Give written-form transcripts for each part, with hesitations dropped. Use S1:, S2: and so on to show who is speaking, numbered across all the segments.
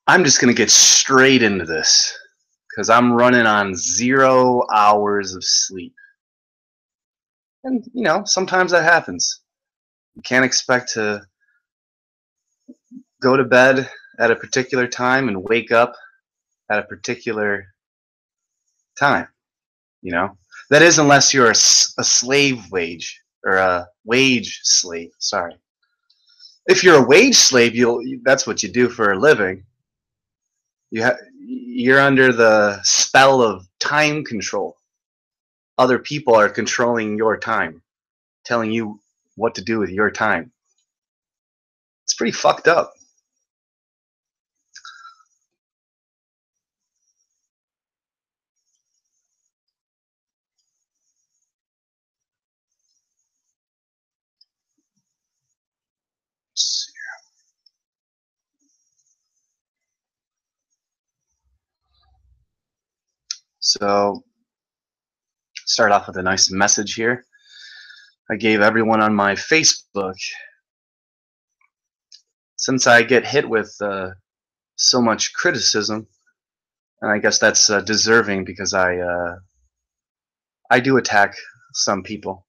S1: I'm just going to get straight into this because I'm running on 0 hours of sleep. And, sometimes that happens. You can't expect to go to bed at a particular time and wake up at a particular time, you know? That is unless you're a slave wage or a wage slave, sorry. If you're a wage slave, that's what you do for a living. You're under the spell of time control. Other people are controlling your time, telling you what to do with your time. It's pretty fucked up. So, start off with a nice message here. I gave everyone on my Facebook, since I get hit with so much criticism, and I guess that's deserving because I do attack some people.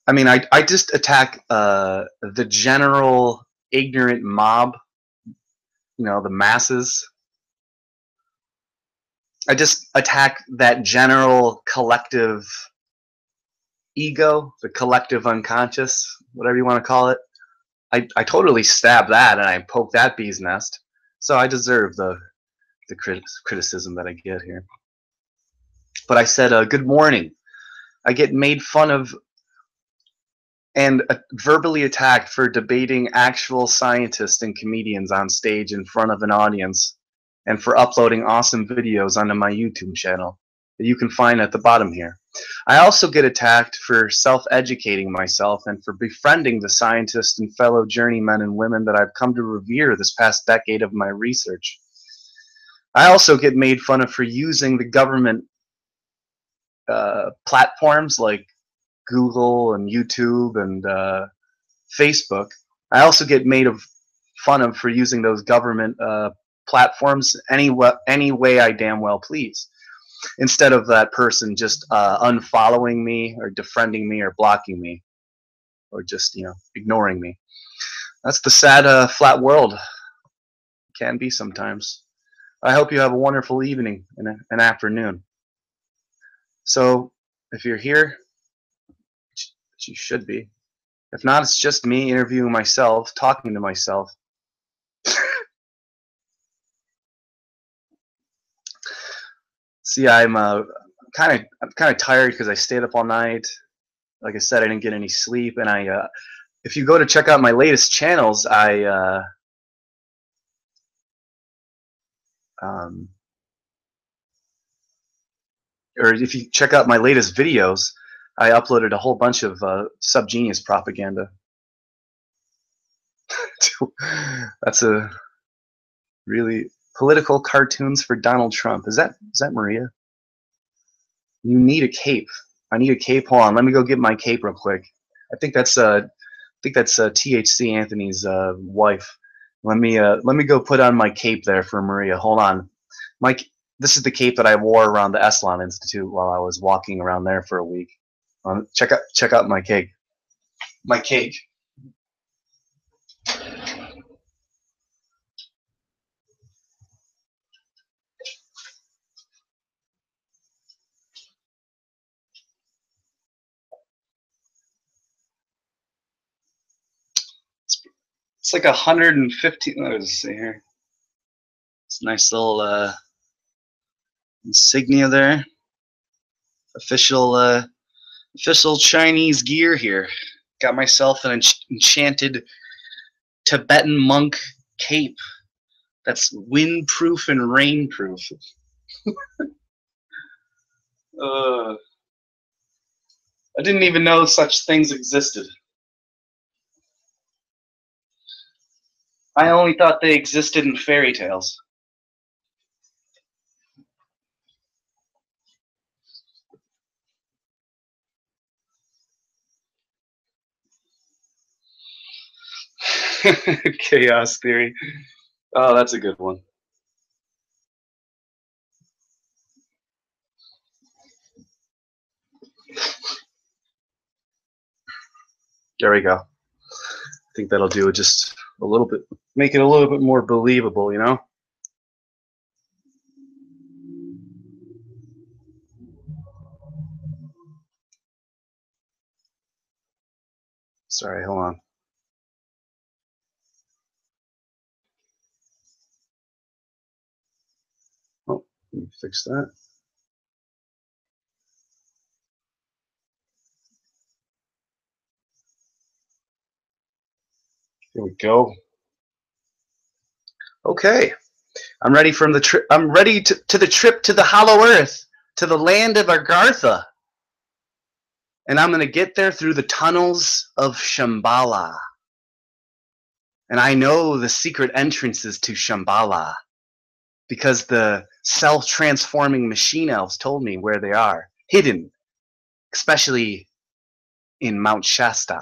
S1: I mean, I just attack the general ignorant mob, the masses. I just attack that general collective ego, the collective unconscious, whatever you want to call it. I totally stab that and I poke that bee's nest. So I deserve the criticism that I get here. But I said, good morning. I get made fun of and verbally attacked for debating actual scientists and comedians on stage in front of an audience, and for uploading awesome videos onto my YouTube channel that you can find at the bottom here. I also get attacked for self-educating myself and for befriending the scientists and fellow journeymen and women that I've come to revere this past decade of my research. I also get made fun of for using the government platforms like Google and YouTube and Facebook. I also get made fun of for using those government platforms any way I damn well please, instead of that person just unfollowing me or defriending me or blocking me or just ignoring me. That's the sad flat world. It can be sometimes. I hope you have a wonderful evening and an afternoon. So if you're here, which you should be, if not, it's just me interviewing myself, talking to myself. See, I'm kind of tired because I stayed up all night. Like I said, I didn't get any sleep, and if you go to check out my latest channels, or if you check out my latest videos, I uploaded a whole bunch of SubGenius propaganda. That's a really political cartoons for Donald Trump. Is that Maria? You need a cape. I need a cape. Hold on, let me go get my cape real quick. I think that's THC Anthony's wife. Let me go put on my cape there for Maria. Hold on, Mike. This is the cape that I wore around the Esalen Institute while I was walking around there for a week. Check out my cake. My cake. It's like 115. Let us see here. It's a nice little insignia there. Official Chinese gear here. Got myself an enchanted Tibetan monk cape that's windproof and rainproof. I didn't even know such things existed. I only thought they existed in fairy tales. Chaos theory. Oh, that's a good one. There we go. I think that'll do it just a little bit, make it a little bit more believable, you know? Sorry, hold on. Oh, let me fix that. Here we go. Okay, I'm ready from the trip. I'm ready to the trip to the Hollow Earth, to the land of Agartha, and I'm gonna get there through the tunnels of Shambhala. And I know the secret entrances to Shambhala because the self-transforming machine elves told me where they are, hidden, especially in Mount Shasta.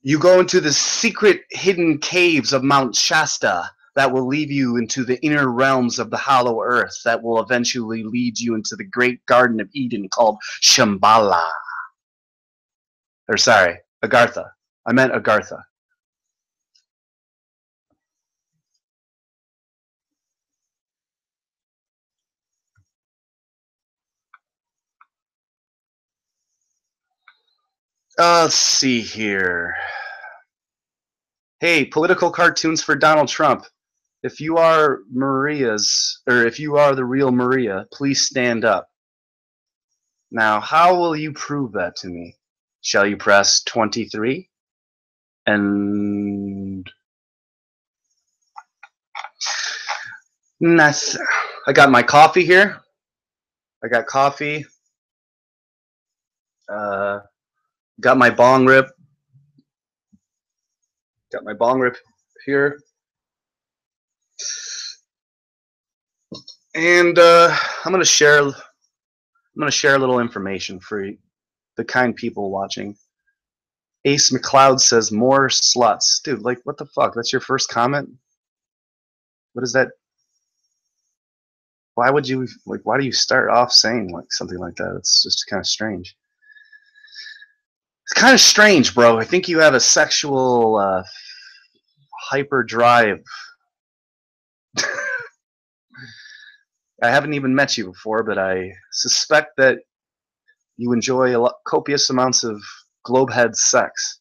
S1: You go into the secret hidden caves of Mount Shasta that will lead you into the inner realms of the Hollow Earth that will eventually lead you into the great Garden of Eden called Shambhala. Or sorry, Agartha. I meant Agartha. Let's see here. Hey, political cartoons for Donald Trump. If you are Maria's, or if you are the real Maria, please stand up. Now, how will you prove that to me? Shall you press 23? And that's, I got my coffee here. I got coffee. Got my bong rip. Got my bong rip here. And I'm gonna share a little information for the kind people watching. Ace McLeod says more sluts. Dude, like what the fuck? That's your first comment? What is that? Why would you like why do you start off saying like something like that? It's just kind of strange. It's kind of strange, bro. I think you have a sexual hyperdrive. I haven't even met you before, but I suspect that you enjoy copious amounts of globehead sex.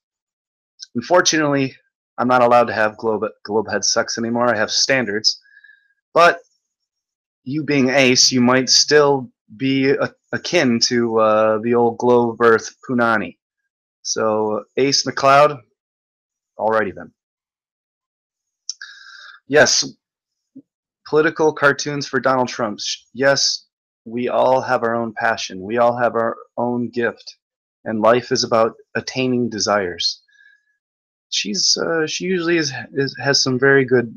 S1: Unfortunately, I'm not allowed to have globehead sex anymore. I have standards. But you being Ace, you might still be akin to the old globe earth Punani. So Ace McLeod, alrighty then. Yes, political cartoons for Donald Trump. Yes, we all have our own passion. We all have our own gift, and life is about attaining desires. She usually has some very good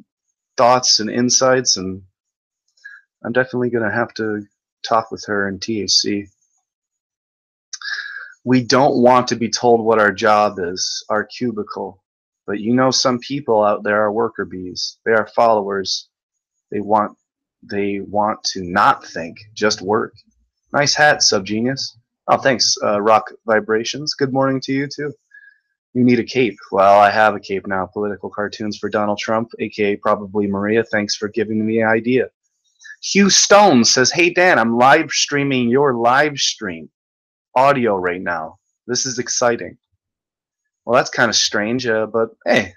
S1: thoughts and insights, and I'm definitely gonna have to talk with her in THC. We don't want to be told what our job is, our cubicle. But you know, some people out there are worker bees. They are followers. They want to not think, just work. Nice hat, SubGenius. Oh, thanks, Rock Vibrations. Good morning to you too. You need a cape. Well, I have a cape now. Political cartoons for Donald Trump, aka probably Maria. Thanks for giving me the idea. Hugh Stone says, "Hey Dan, I'm live streaming your live stream audio right now. This is exciting." Well, that's kind of strange, but hey,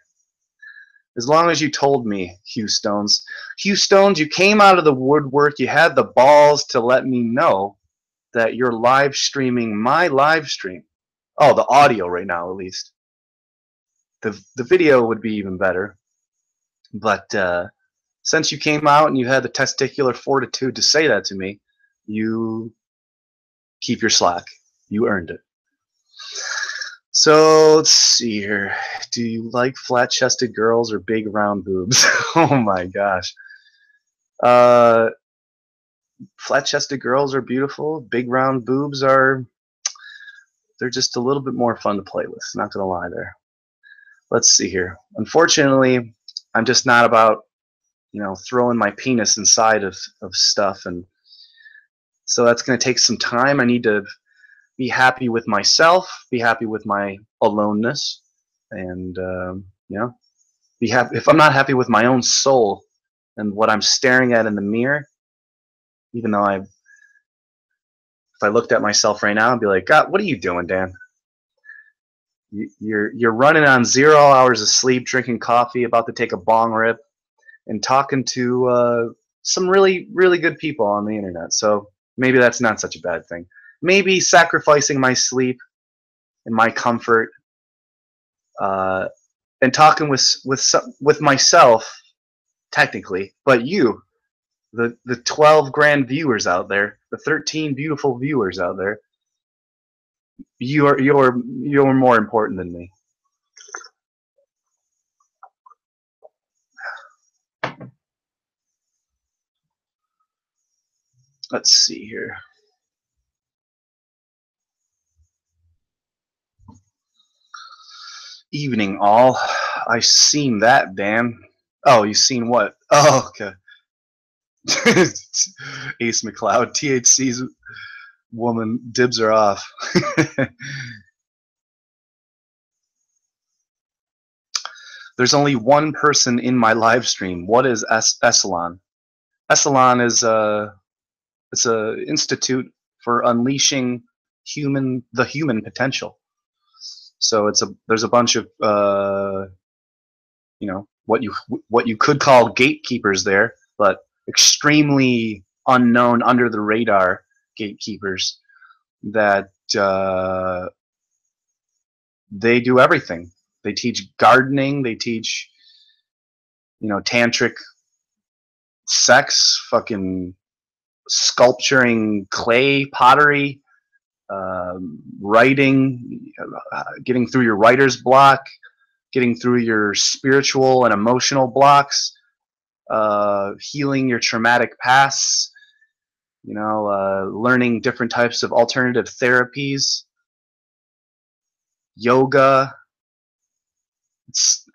S1: as long as you told me, Hugh Stones. Hugh Stones, you came out of the woodwork. You had the balls to let me know that you're live streaming my live stream. Oh, the audio right now, at least. The video would be even better. But since you came out and you had the testicular fortitude to say that to me, you keep your slack. You earned it. So let's see here. Do you like flat-chested girls or big round boobs? Oh my gosh. Flat-chested girls are beautiful. Big round boobs they're just a little bit more fun to play with. Not gonna lie there. Let's see here. Unfortunately, I'm just not about, throwing my penis inside of stuff. And so that's going to take some time. I need to be happy with myself, be happy with my aloneness, and be happy. If I'm not happy with my own soul and what I'm staring at in the mirror, even though if I looked at myself right now, I'd be like, God, what are you doing, Dan? You're running on 0 hours of sleep, drinking coffee, about to take a bong rip, and talking to some really, really good people on the internet. So maybe that's not such a bad thing. Maybe sacrificing my sleep and my comfort and talking with myself, technically, but you, the 12 grand viewers out there, the 13 beautiful viewers out there, you're more important than me. Let's see here. Evening all. I seen that, Dan. Oh, you seen what? Oh, okay. Ace McCloud, THC's woman, dibs are off. There's only one person in my live stream. What is Essalon? Essalon is it's a institute for unleashing the human potential. So there's a bunch of what you could call gatekeepers there, but extremely unknown, under the radar gatekeepers that they do everything. They teach gardening, they teach tantric sex, fucking sculpturing clay, pottery, writing, getting through your writer's block, getting through your spiritual and emotional blocks, healing your traumatic pasts, learning different types of alternative therapies, yoga.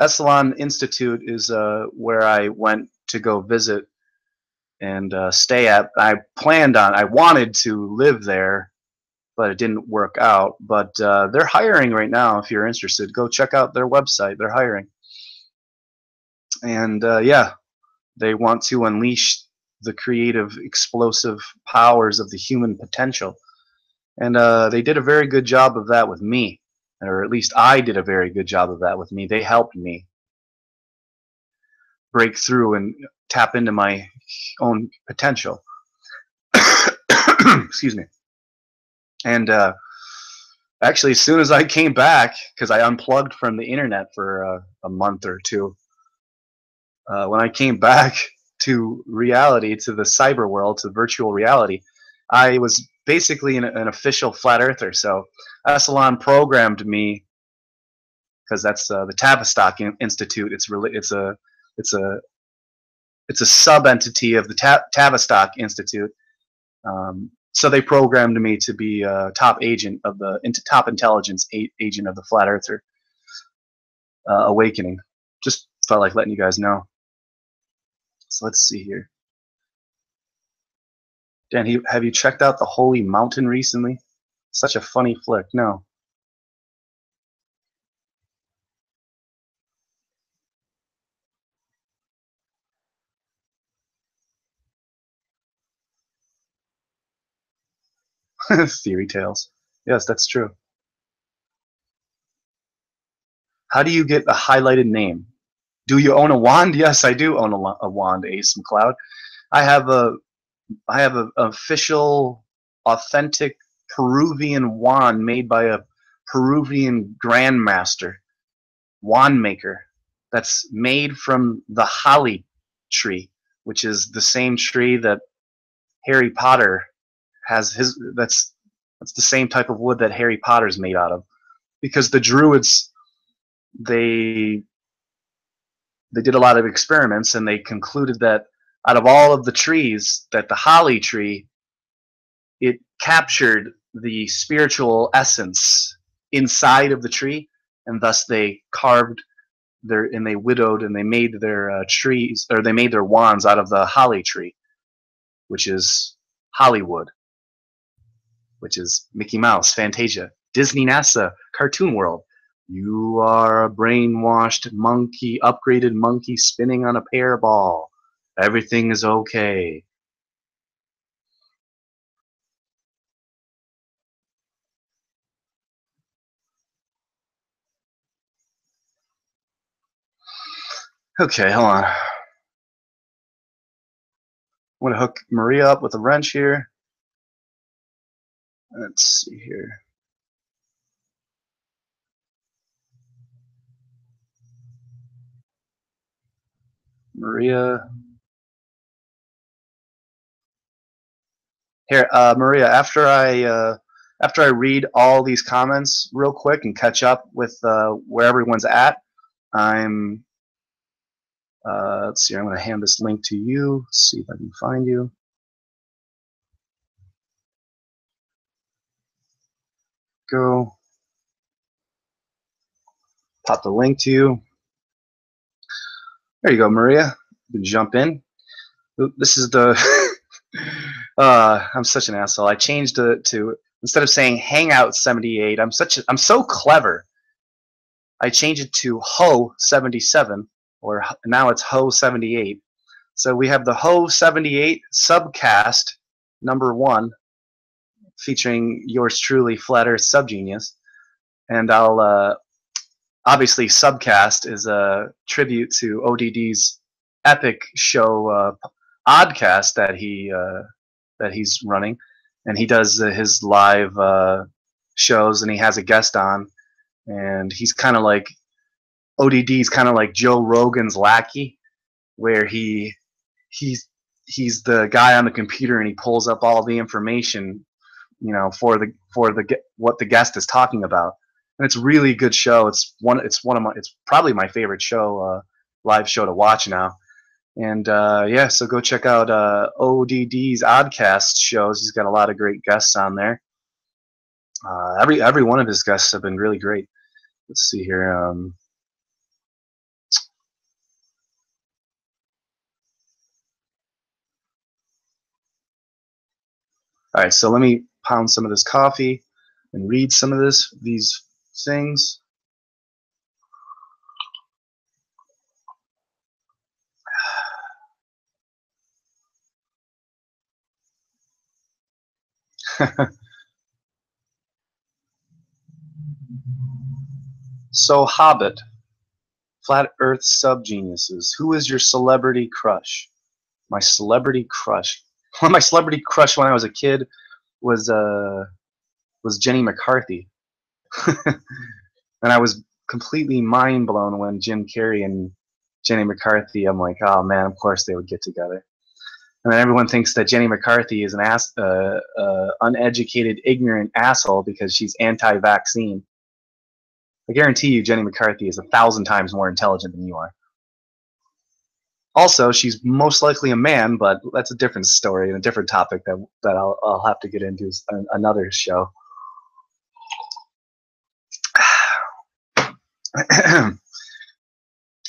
S1: Essalon Institute is where I went to go visit and stay at. I wanted to live there, but it didn't work out. But they're hiring right now. If you're interested, go check out their website. They're hiring. And yeah, they want to unleash the creative, explosive powers of the human potential. And they did a very good job of that with me. Or at least I did a very good job of that with me. They helped me break through and tap into my own potential. Excuse me. And actually, as soon as I came back, because I unplugged from the internet for a month or two, when I came back to reality, to the cyber world, to virtual reality, I was basically an official flat earther. So Essalon programmed me, because that's the Tavistock Institute. It's a sub entity of the Tavistock Institute. So they programmed me to be a top top intelligence agent of the Flat Earther awakening. Just felt like letting you guys know. So let's see here. Dan, have you checked out The Holy Mountain recently? Such a funny flick. No. Theory tales. Yes, that's true. How do you get a highlighted name? Do you own a wand? Yes, I do own a wand, Ace McCloud. I have an official, authentic Peruvian wand made by a Peruvian grandmaster wand maker. That's made from the holly tree, which is the same tree that Harry Potter has his. That's the same type of wood that Harry Potter's made out of, because the Druids, they did a lot of experiments, and they concluded that out of all of the trees, that the holly tree, it captured the spiritual essence inside of the tree, and thus they carved they widowed and they made their trees, or they made their wands out of the holly tree, which is Hollywood, which is Mickey Mouse, Fantasia, Disney, NASA, Cartoon World. You are a brainwashed monkey, upgraded monkey spinning on a pear ball. Everything is okay. Okay, hold on. I'm going to hook Maria up with a wrench here. Let's see here. Maria. Here, Maria, after I read all these comments real quick and catch up with where everyone's at, let's see, I'm going to hand this link to you. Let's see if I can find you. Go. Pop the link to you. There you go, Maria. You can jump in. This is the. I'm such an asshole. I changed it to, instead of saying Hangout 78. I'm so clever. I changed it to Ho 77, or now it's Ho 78. So we have the Ho 78 SubCast #1, featuring yours truly, Flat Earth SubGenius, and I'll obviously SubCast is a tribute to ODD's epic show Oddcast that he's running, and he does his live shows, and he has a guest on, and he's kind of like ODD's kind of like Joe Rogan's lackey, where he's the guy on the computer and he pulls up all the information, you know, for what the guest is talking about, and it's a really good show. It's probably my favorite show, live show to watch now. And yeah, so go check out ODD's Oddcast shows. He's got a lot of great guests on there. Every one of his guests have been really great. Let's see here. All right, so let me pound some of this coffee and read some of these things. So, Hobbit, Flat Earth SubGeniuses, who is your celebrity crush? My celebrity crush. Well, my celebrity crush when I was a kid was Jenny McCarthy, and I was completely mind blown when Jim Carrey and Jenny McCarthy. I'm like, oh man, of course they would get together. And then everyone thinks that Jenny McCarthy is an uneducated, ignorant asshole because she's anti-vaccine. I guarantee you, Jenny McCarthy is 1,000 times more intelligent than you are. Also, she's most likely a man, but that's a different story and a different topic that I'll have to get into another show.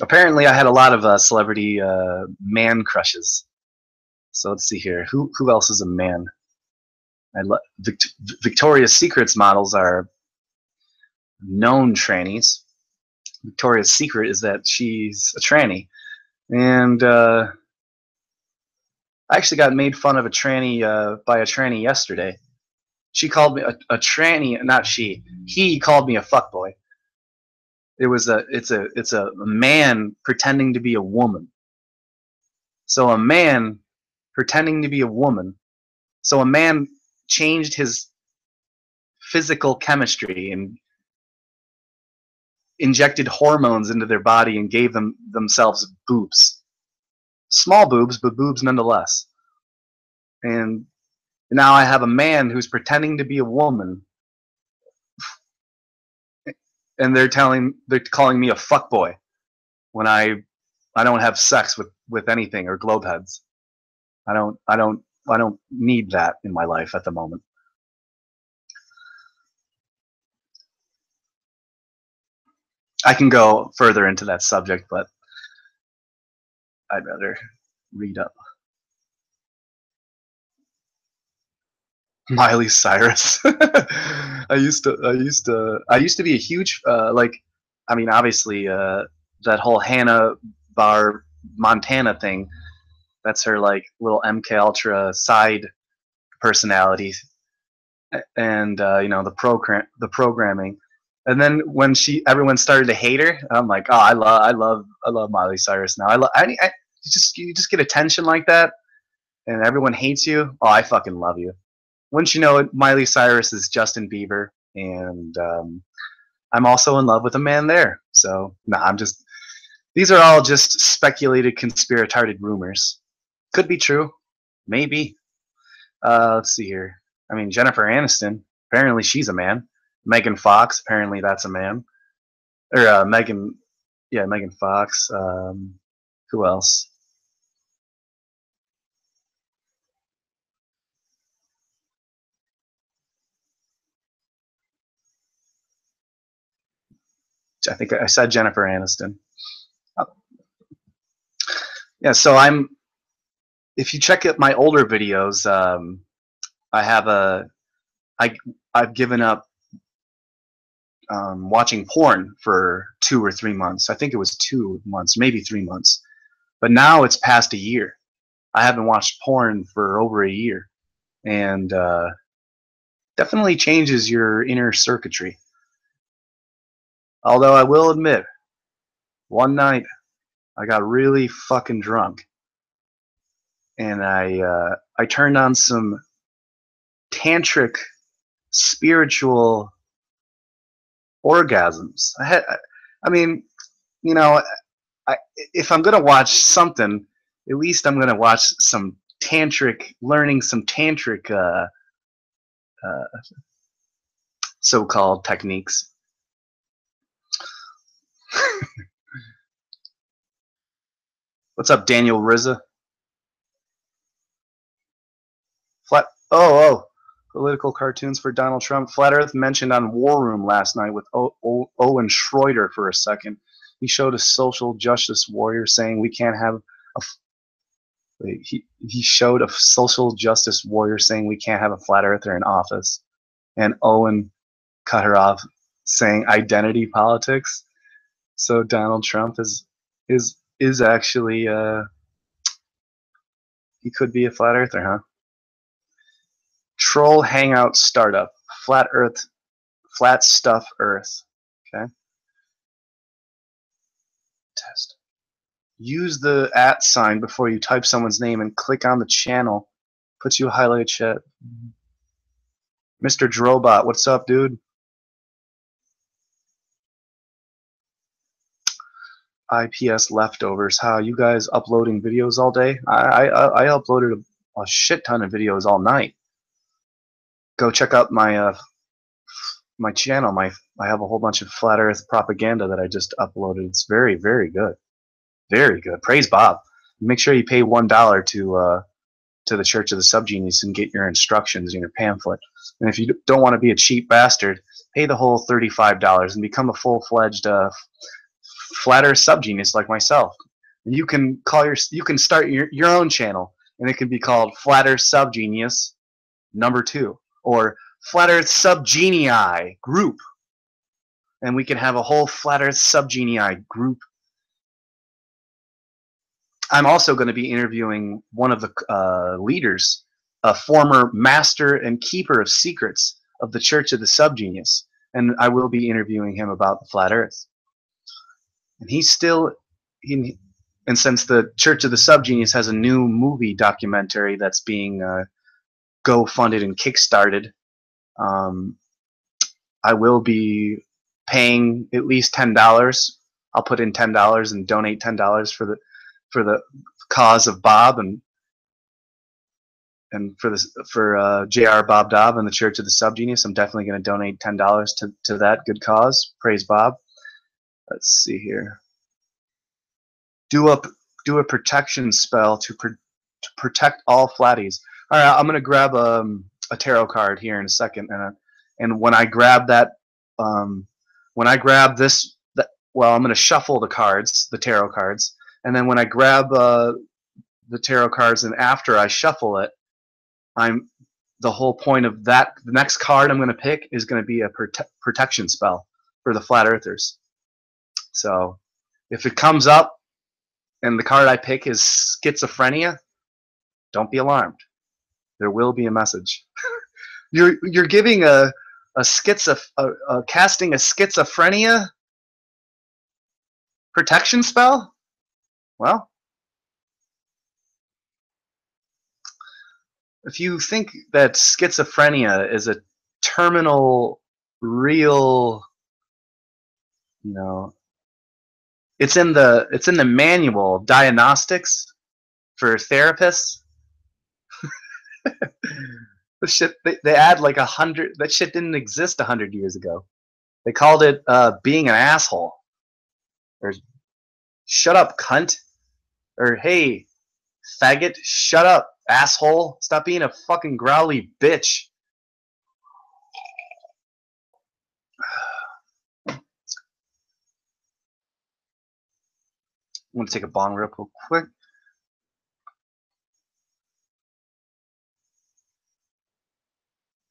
S1: Apparently, I had a lot of celebrity man crushes. So let's see here. Who else is a man? Victoria's Secret's models are known trannies. Victoria's Secret is that she's a tranny. And I actually got made fun of a tranny by a tranny yesterday. She called me a tranny, not she. He called me a fuckboy. It's a man pretending to be a woman. So a man pretending to be a woman. So a man changed his physical chemistry and injected hormones into their body and gave themselves boobs. Small boobs, but boobs nonetheless. And now I have a man who's pretending to be a woman, and they're calling me a fuckboy when I don't have sex with anything or globe heads. I don't need that in my life at the moment. I can go further into that subject, but I'd rather read up. Miley Cyrus. I used to be a huge like. I mean, obviously, that whole Hannah Bar Montana thing. That's her like little MK Ultra side personality, and you know, the programming. And then when everyone started to hate her, I'm like, oh, I love Miley Cyrus now. You just get attention like that, and everyone hates you. Oh, I fucking love you. Wouldn't you know it, Miley Cyrus is Justin Bieber, and I'm also in love with a man there. So, no, these are all just speculated, conspiratorial rumors. Could be true. Maybe. Let's see here. I mean, Jennifer Aniston, apparently she's a man. Megan Fox, apparently that's a man. Or Megan Fox. Who else? I think I said Jennifer Aniston. Yeah, so if you check out my older videos, I've given up watching porn for 2 or 3 months. I think it was 2 months, maybe 3 months. But now it's past a year. I haven't watched porn for over a year, and definitely changes your inner circuitry. Although I will admit, one night I got really fucking drunk, and I turned on some tantric spiritual orgasms. I mean, you know, if I'm gonna watch something, at least I'm gonna watch some tantric, learning some tantric so-called techniques. What's up, Daniel Rizza? Oh, political cartoons for Donald Trump. Flat Earth mentioned on War Room last night with Owen Schroeder for a second. He showed a social justice warrior saying we can't have he showed a social justice warrior saying we can't have a flat earther in office, and Owen cut her off saying identity politics. So Donald Trump is actually he could be a flat earther, huh? Troll hangout startup, flat stuff earth. Okay. Test. Use the @ sign before you type someone's name and click on the channel. Puts you a highlighted chat. Mr. Drobot, what's up, dude? IPS leftovers. How you guys uploading videos all day? I uploaded a shit ton of videos all night. Go check out my my channel. I have a whole bunch of flat Earth propaganda that I just uploaded. It's very, very good. Very good. Praise Bob. Make sure you pay $1 to the Church of the SubGenius and get your instructions in your pamphlet. And if you don't want to be a cheap bastard, pay the whole $35 and become a full-fledged flat Earth SubGenius like myself. And you can start your own channel, and it can be called Flat Earth SubGenius #2 or Flat Earth SubGenii group, and we can have a whole Flat Earth SubGenii group. I'm also going to be interviewing one of the leaders, a former master and keeper of secrets of the Church of the SubGenius, and I will be interviewing him about the flat Earth. And and since the Church of the SubGenius has a new movie documentary that's being GoFunded and kickstarted, I will be paying at least $10. I'll put in $10 and donate $10 for the cause of Bob and for J.R. Bob Dobb and the Church of the SubGenius. I'm definitely going to donate $10 to that good cause. Praise Bob. Let's see here. Do a protection spell to protect all flatties. All right, I'm going to grab a tarot card here in a second, and when I grab that, when I grab this, well, I'm going to shuffle the cards, the tarot cards, and then when I grab the tarot cards and after I shuffle it, the whole point of that, the next card I'm going to pick is going to be a protection spell for the Flat Earthers. So if it comes up and the card I pick is schizophrenia, don't be alarmed. There will be a message. You're giving casting a schizophrenia protection spell? Well, if you think that schizophrenia is a terminal, real, you know, it's in the manual of diagnostics for therapists. The shit they add like 100. That shit didn't exist 100 years ago. They called it being an asshole, or shut up, cunt, or hey, faggot, shut up, asshole, stop being a fucking growly bitch. I'm gonna take a bong rip real quick.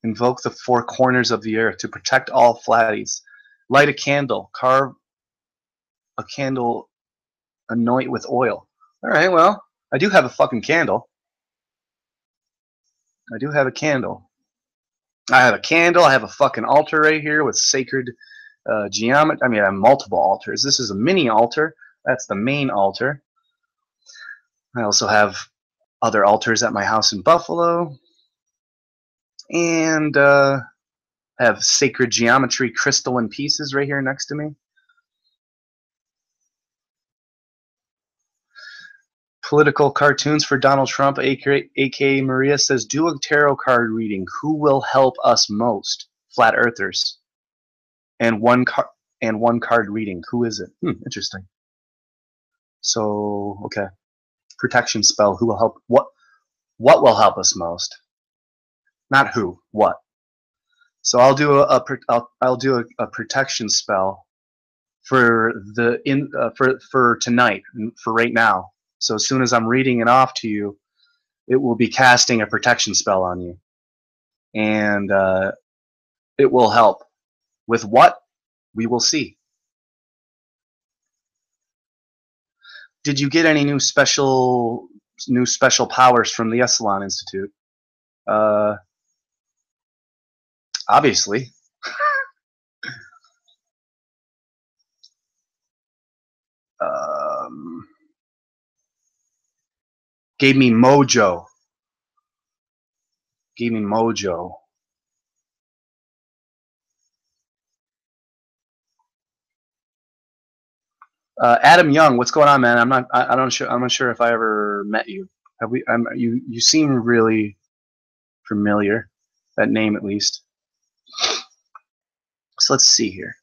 S1: Invoke the four corners of the earth to protect all flatties. Light a candle. Carve a candle. Anoint with oil. Alright, well, I do have a fucking candle. I do have a candle. I have a candle. I have a fucking altar right here with sacred geometry. I mean, I have multiple altars. This is a mini altar. That's the main altar. I also have other altars at my house in Buffalo. And I have sacred geometry crystalline pieces right here next to me. Political cartoons for Donald Trump, aka Maria says, do a tarot card reading. Who will help us most? Flat Earthers. And one card reading. Who is it? Interesting. So, okay. Protection spell. Who will help? What will help us most? Not who. What? So I'll do I'll do a protection spell for for tonight, for right now. So as soon as I'm reading it off to you, it will be casting a protection spell on you, and it will help. With what? We will see. Did you get any new special powers from the Esalen Institute? Obviously. Gave me mojo. Gave me mojo. Adam Young, what's going on, man? I'm not sure if I ever met you. Have we? You seem really familiar. That name, at least. So let's see here.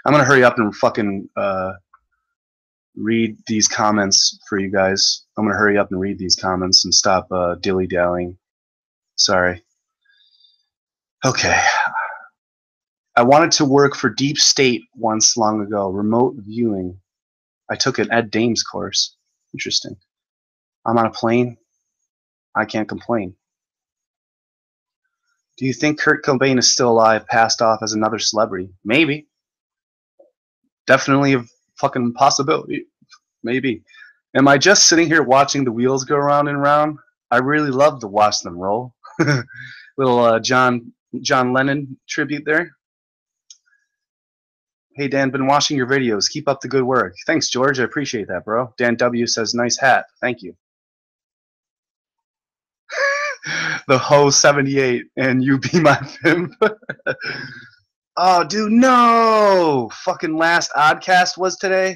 S1: I'm gonna hurry up and fucking read these comments for you guys. I'm gonna hurry up and read these comments and stop dilly-dallying. Sorry. Okay. I wanted to work for Deep State once long ago. Remote viewing. I took an Ed Dames course. Interesting. I'm on a plane. I can't complain. Do you think Kurt Cobain is still alive, passed off as another celebrity? Maybe. Definitely a fucking possibility. Maybe. Am I just sitting here watching the wheels go round and round? I really love to watch them roll. Little John Lennon tribute there. Hey Dan, been watching your videos. Keep up the good work. Thanks, George. I appreciate that, bro. Dan W says, nice hat. Thank you. The Ho 78 and you be my pimp. Oh, dude, no! Fucking last Oddcast was today.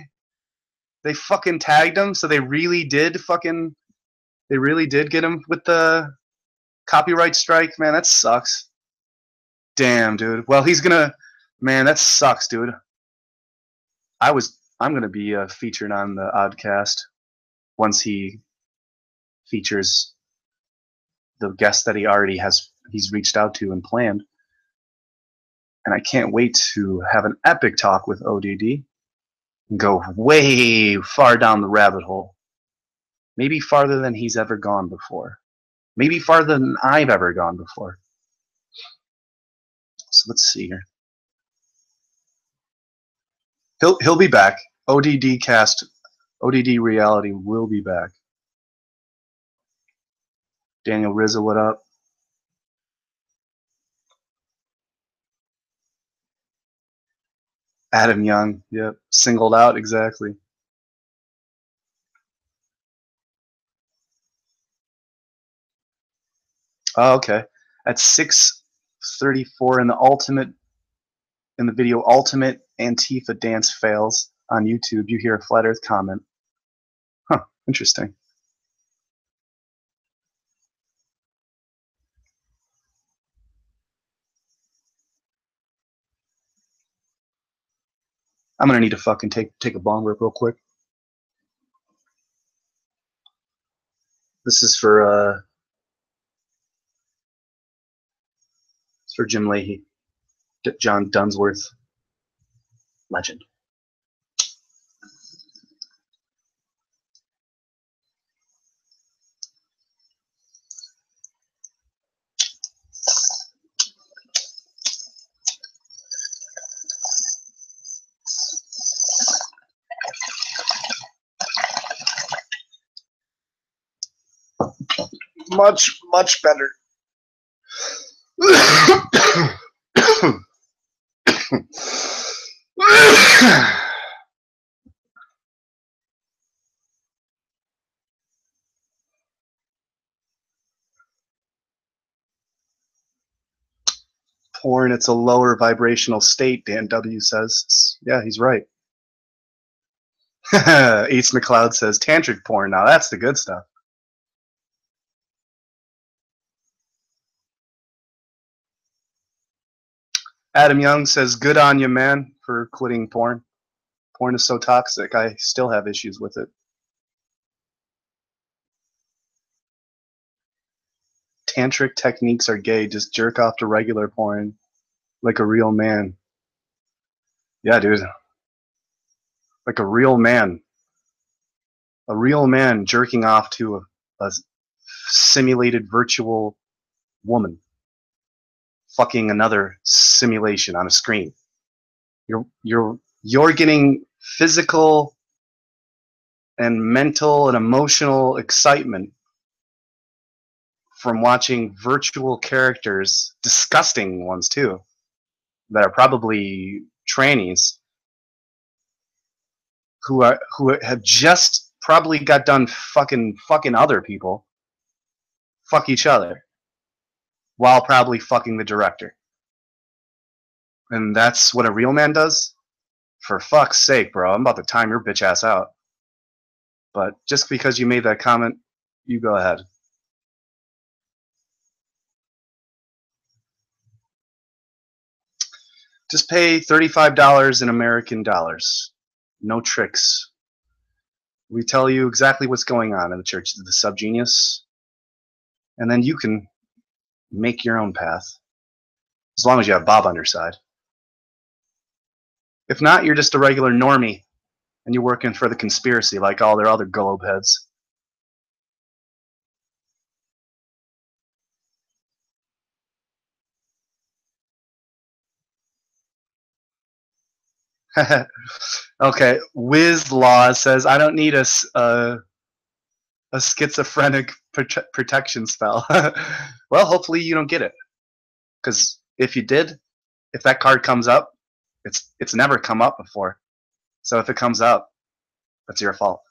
S1: They fucking tagged him, so they really did get him with the copyright strike. Man, that sucks. Damn, dude. Well, he's gonna. Man, that sucks, dude. I'm going to be featured on the Oddcast once he features the guest that he's reached out to and planned. And I can't wait to have an epic talk with ODD and go way far down the rabbit hole. Maybe farther than he's ever gone before. Maybe farther than I've ever gone before. So let's see here. He'll be back. ODD Reality will be back. Daniel Rizzo, what up? Adam Young, yep. Singled out, exactly. Oh, okay. At 6:34 in the video Ultimate Antifa Dance Fails on YouTube, you hear a Flat Earth comment. Huh, interesting. I'm gonna need to fucking take a bong rip real quick. This is for Jim Leahy, John Dunsworth, legend. Much better. Porn, it's a lower vibrational state, Dan W says. Yeah, he's right. Ace McLeod says, tantric porn, now that's the good stuff. Adam Young says, good on you, man, for quitting porn. Porn is so toxic. I still have issues with it. Tantric techniques are gay. Just jerk off to regular porn like a real man. Yeah, dude. Like a real man. A real man jerking off to a simulated virtual woman. Fucking another simulation on a screen. You're getting physical and mental and emotional excitement from watching virtual characters, disgusting ones too, that are probably trannies, who have just probably got done fucking other people, fuck each other, while probably fucking the director. And that's what a real man does? For fuck's sake, bro, I'm about to time your bitch ass out. But just because you made that comment, you go ahead. Just pay $35 in American dollars. No tricks. We tell you exactly what's going on in the Church of the SubGenius, and then you can make your own path, as long as you have Bob on your side. If not, you're just a regular normie, and you're working for the conspiracy like all their other globe heads. Okay, Wiz Law says, I don't need a schizophrenic protection spell. Well, hopefully you don't get it. Because if you did, if that card comes up, it's never come up before. So if it comes up, that's your fault.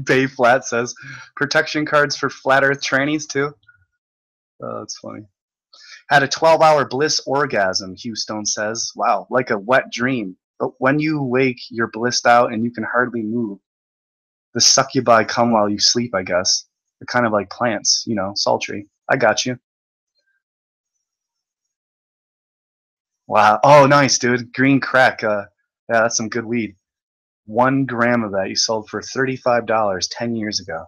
S1: Bay Flat says, protection cards for flat earth trannies too? Oh, that's funny. Had a 12-hour bliss orgasm, Hugh Stone says. Wow, like a wet dream. But when you wake, you're blissed out and you can hardly move. The succubi come while you sleep, I guess. They're kind of like plants, you know, sultry. I got you. Wow. Oh, nice, dude. Green crack. Yeah, that's some good weed. 1 gram of that you sold for $35 10 years ago.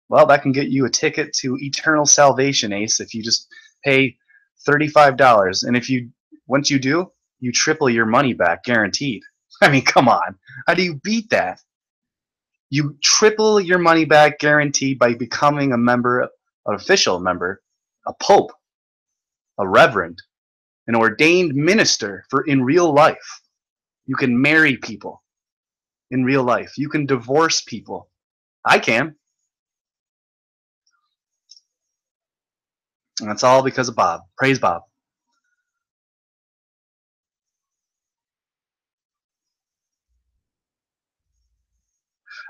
S1: Well, that can get you a ticket to eternal salvation, Ace, if you just pay $35. And if you once you do, you triple your money back, guaranteed. I mean, come on. How do you beat that? You triple your money back guaranteed by becoming a member, an official member, a pope, a reverend, an ordained minister for in real life. You can marry people in real life. You can divorce people. I can. And that's all because of Bob. Praise Bob.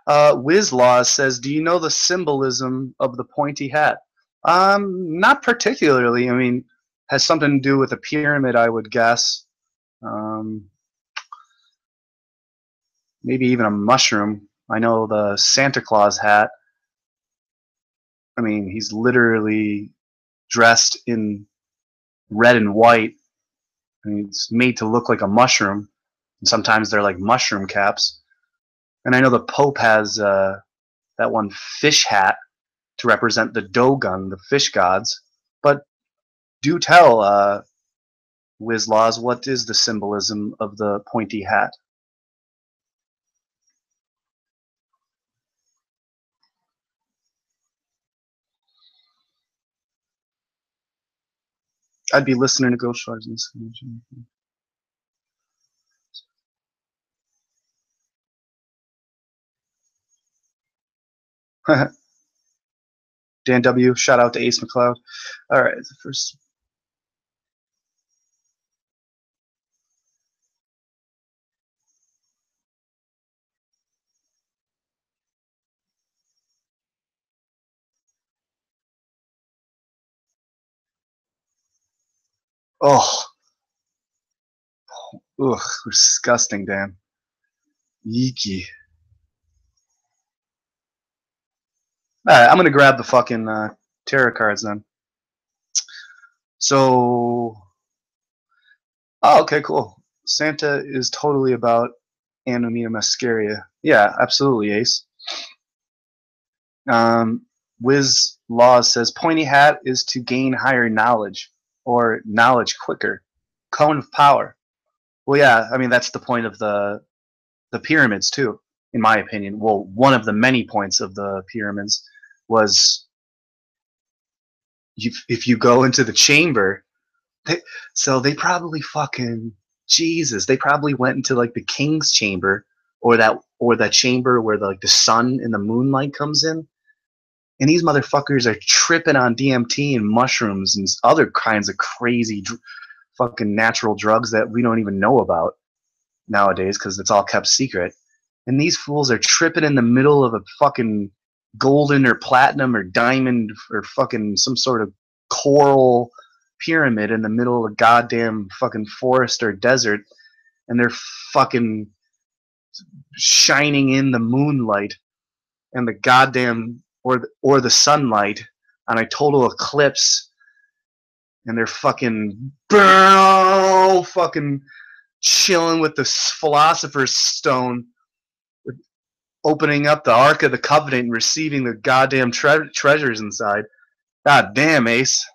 S1: Wiz Laws says, "Do you know the symbolism of the pointy hat?" Not particularly. I mean, has something to do with a pyramid, I would guess. Um, maybe even a mushroom. I know the Santa Claus hat. I mean, he's literally dressed in red and white. I mean, it's made to look like a mushroom. And sometimes they're like mushroom caps. And I know the Pope has that one fish hat to represent the Dogon, the fish gods. But do tell, Wiz Laws, what is the symbolism of the pointy hat? I'd be listening to Ghost Shards and this. Dan W. Shout out to Ace McCloud. All right, the first. Oh, ugh, disgusting, Dan. Yeeky. All right, I'm gonna grab the fucking tarot cards then. So, oh, okay, cool. Santa is totally about Anomia muscaria. Yeah, absolutely, Ace. Um, Wiz Laws says pointy hat is to gain higher knowledge or knowledge quicker. Cone of power. Well, yeah, I mean that's the point of the pyramids too, in my opinion. Well, one of the many points of the pyramids was if you go into the chamber, they, so they probably fucking Jesus. They probably went into like the king's chamber or that chamber where the sun and the moonlight comes in. And these motherfuckers are tripping on DMT and mushrooms and other kinds of crazy fucking natural drugs that we don't even know about nowadays because it's all kept secret. And these fools are tripping in the middle of a fucking golden or platinum or diamond or fucking some sort of coral pyramid in the middle of a goddamn fucking forest or desert, and they're fucking shining in the moonlight and the goddamn or the sunlight on a total eclipse, and they're fucking fucking chilling with the philosopher's stone, opening up the Ark of the Covenant and receiving the goddamn treasures inside. God damn, Ace.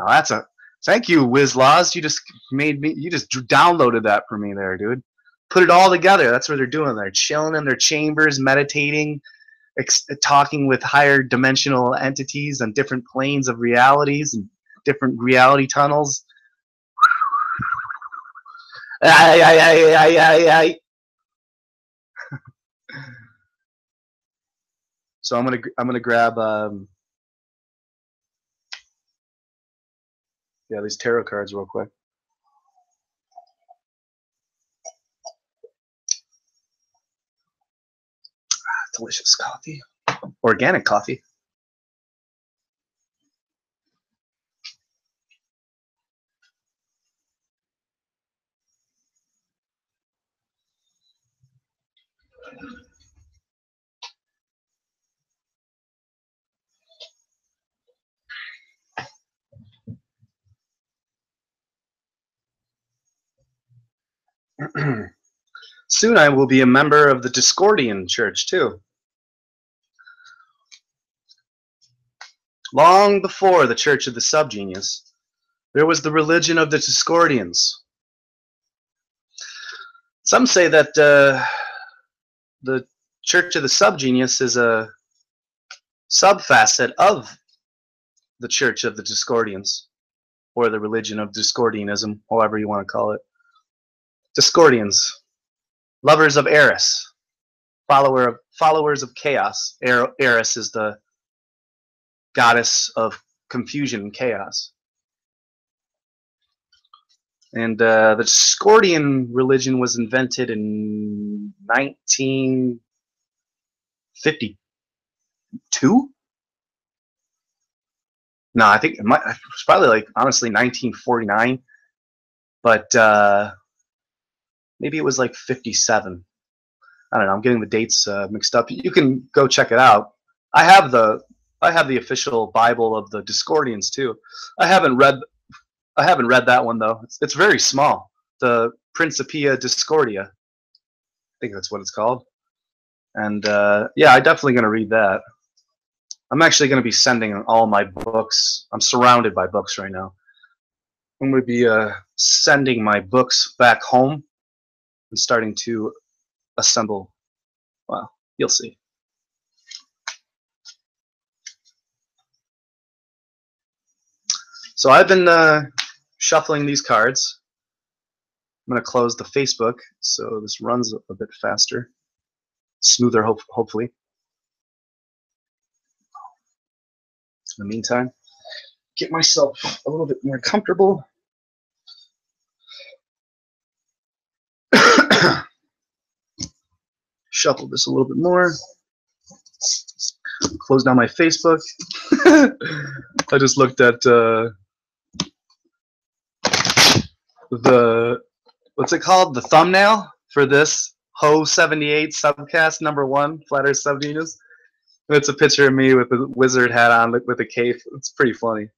S1: Oh, that's a thank you, Wiz Laws. You just made me. You just downloaded that for me there, dude. Put it all together. That's what they're doing. They're chilling in their chambers, meditating, talking with higher dimensional entities on different planes of realities and different reality tunnels. Ay, ay, ay, ay, ay, ay. So I'm gonna grab yeah, these tarot cards real quick. Delicious coffee, organic coffee. Soon I will be a member of the Discordian Church, too. Long before the Church of the SubGenius, there was the religion of the Discordians. Some say that the Church of the SubGenius is a subfacet of the Church of the Discordians, or the religion of Discordianism, however you want to call it. Discordians, lovers of Eris, followers of chaos. Eris is the goddess of confusion and chaos. And the Discordian religion was invented in 1952? No, I think it was probably like, honestly, 1949. But maybe it was like 57. I don't know. I'm getting the dates mixed up. You can go check it out. I have the official Bible of the Discordians too. I haven't read that one though. It's very small. The Principia Discordia. I think that's what it's called. And yeah, I'm definitely going to read that. I'm actually going to be sending all my books. I'm surrounded by books right now. I'm going to be sending my books back home and starting to assemble. Well, you'll see. So I've been shuffling these cards. I'm going to close the Facebook so this runs a bit faster, smoother, hopefully. In the meantime, get myself a little bit more comfortable. Shuffle this a little bit more. Close down my Facebook. I just looked at the what's it called? The thumbnail for this Ho 78 SubCast #1 Flat Earth SubGenius. It's a picture of me with a wizard hat on with a cape. It's pretty funny.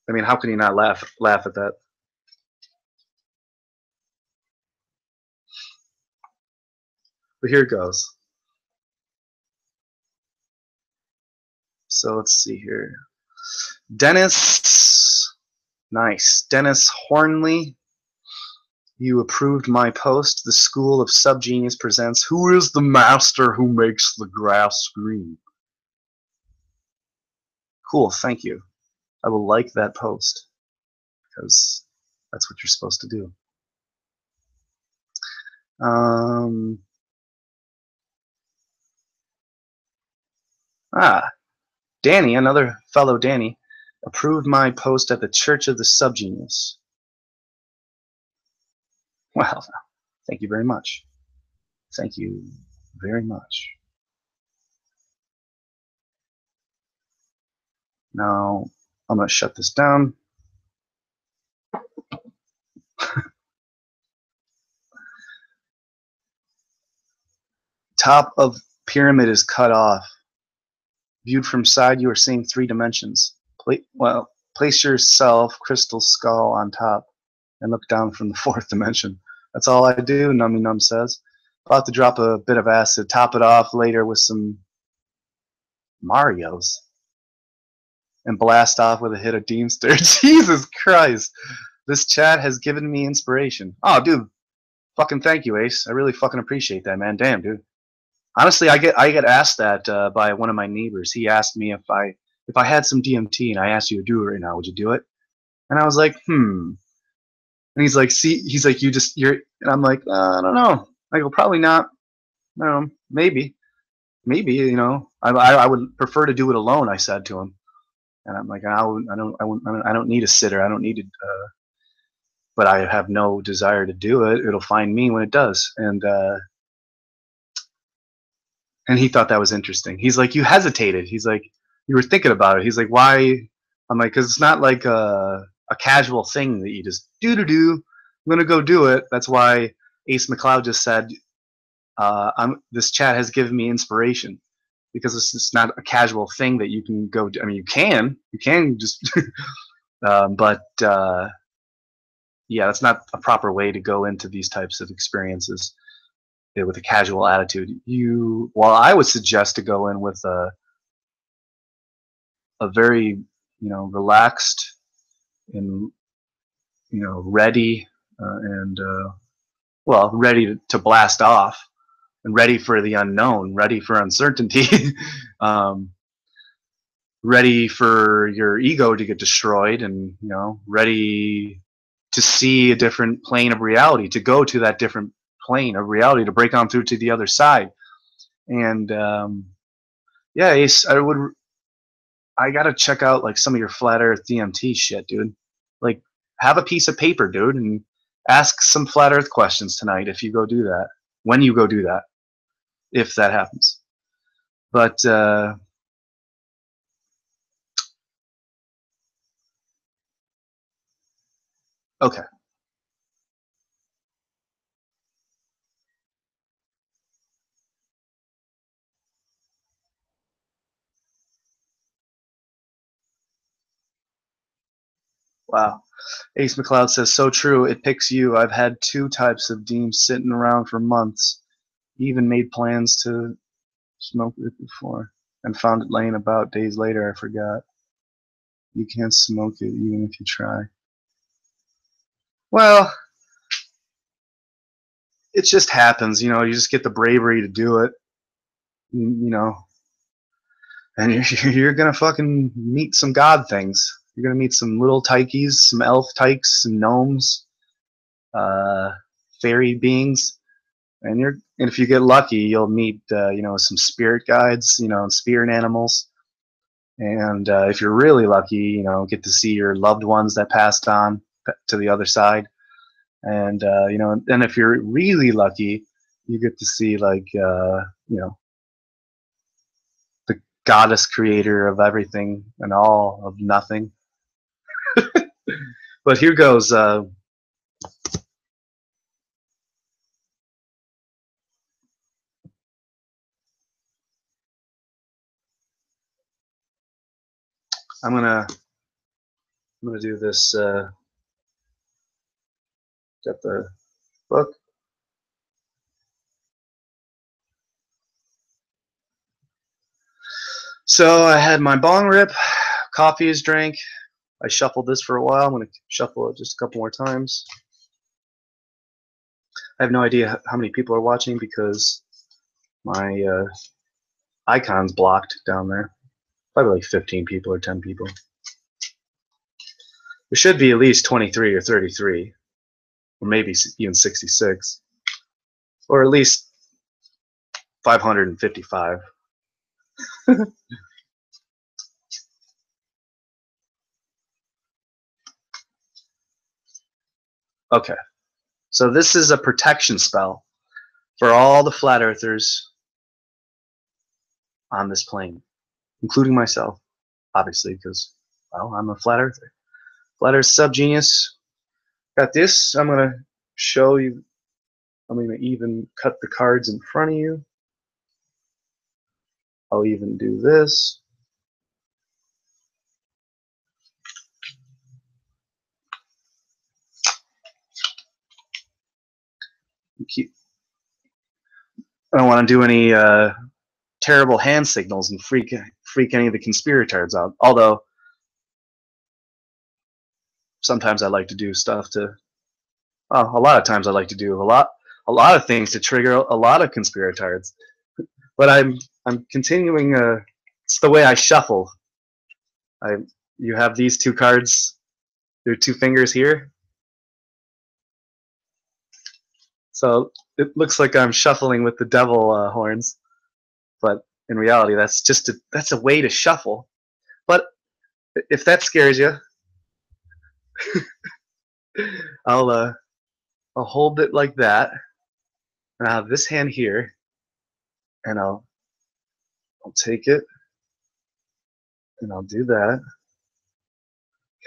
S1: I mean, how can you not laugh at that? But here it goes. So let's see here. Dennis, nice. Dennis Hornley, you approved my post. The School of SubGenius presents Who is the Master Who Makes the Grass Green? Cool, thank you. I will like that post because that's what you're supposed to do. Danny, another fellow Danny, approved my post at the Church of the SubGenius. Well, thank you very much. Thank you very much. Now, I'm going to shut this down. Top of pyramid is cut off. Viewed from side, you are seeing 3 dimensions. Place yourself, crystal skull, on top and look down from the 4th dimension. That's all I do, Nummy Num says. About to drop a bit of acid, top it off later with some Marios. And blast off with a hit of Deemster. Jesus Christ. This chat has given me inspiration. Oh, dude. Fucking thank you, Ace. I really fucking appreciate that, man. Damn, dude. Honestly, I get asked that by one of my neighbors. He asked me if I had some DMT and I asked you to do it right now, would you do it? And I was like, And he's like, you're, and I'm like, I don't know. I go, probably not. No, maybe, you know, I would prefer to do it alone. I said to him, and I'm like, I don't need a sitter. I don't need it. But I have no desire to do it. It'll find me when it does. And he thought that was interesting. He's like, you hesitated. He's like, you were thinking about it. He's like, why? I'm like, because it's not like a casual thing that you just do. I'm gonna go do it. That's why Ace McLeod just said, this chat has given me inspiration, because it's just not a casual thing that you can go do. I mean, you can just, but yeah, that's not a proper way to go into these types of experiences with a casual attitude. Well, I would suggest to go in with a very, relaxed and, ready and well, ready to blast off and ready for the unknown, ready for uncertainty, um, ready for your ego to get destroyed, and ready to see a different plane of reality, to go to that different plane of reality, to break on through to the other side. And yeah, Ace, I gotta check out like some of your flat Earth DMT shit, dude. Like, have a piece of paper, dude, and ask some flat Earth questions tonight if you go do that. When you go do that, if that happens. But okay. Wow. Ace McLeod says, so true. It picks you. I've had two types of deems sitting around for months. Even made plans to smoke it before and found it laying about. Days later, I forgot. You can't smoke it even if you try. Well, it just happens. You just get the bravery to do it. You know, and you're gonna fucking meet some god things. You're gonna meet some little tykes, some elf tykes, some gnomes, uh, fairy beings, and if you get lucky, you'll meet some spirit guides, and spirit animals. And if you're really lucky, get to see your loved ones that passed on to the other side. And and if you're really lucky, you get to see like the goddess creator of everything and all of nothing. But here goes. I'm gonna do this. Got the book. So I had my bong rip, coffee is drank. I shuffled this for a while. I'm gonna shuffle it just a couple more times. I have no idea how many people are watching because my icon's blocked down there. Probably like 15 people or 10 people. There should be at least 23 or 33, or maybe even 66, or at least 555. Okay, so this is a protection spell for all the flat earthers on this plane, including myself, obviously, because, well, I'm a flat earther. Flat Earth SubGenius. Got this. I'm going to show you. I'm going to even cut the cards in front of you. I'll even do this. I don't want to do any terrible hand signals and freak any of the conspirators out. Although sometimes I like to do stuff to. A lot of times I like to do a lot of things to trigger a lot of conspirators. But I'm continuing. It's the way I shuffle. You have these two cards. There are two fingers here. So it looks like I'm shuffling with the devil horns, but in reality, that's a way to shuffle. But if that scares you, I'll hold it like that, and I have this hand here, and I'll take it, and I'll do that.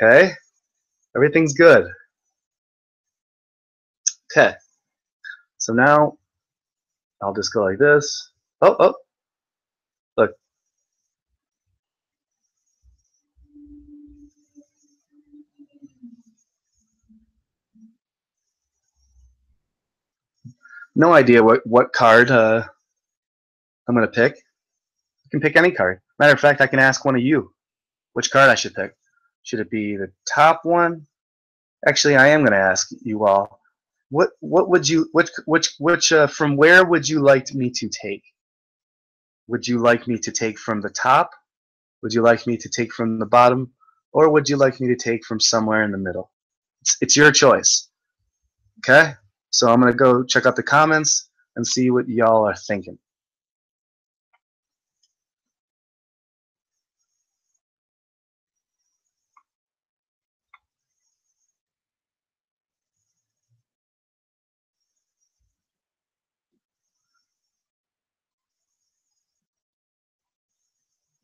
S1: Okay, everything's good. Okay, so now I'll just go like this. Oh, look. no idea what card I'm going to pick. You can pick any card. Matter of fact, I can ask one of you which card I should pick. Should it be the top one? Actually, I am going to ask you all. What would you which from where would you like me to take? Would you like me to take from the top? Would you like me to take from the bottom? Or would you like me to take from somewhere in the middle? It's your choice. Okay? So I'm going to go check out the comments and see what y'all are thinking.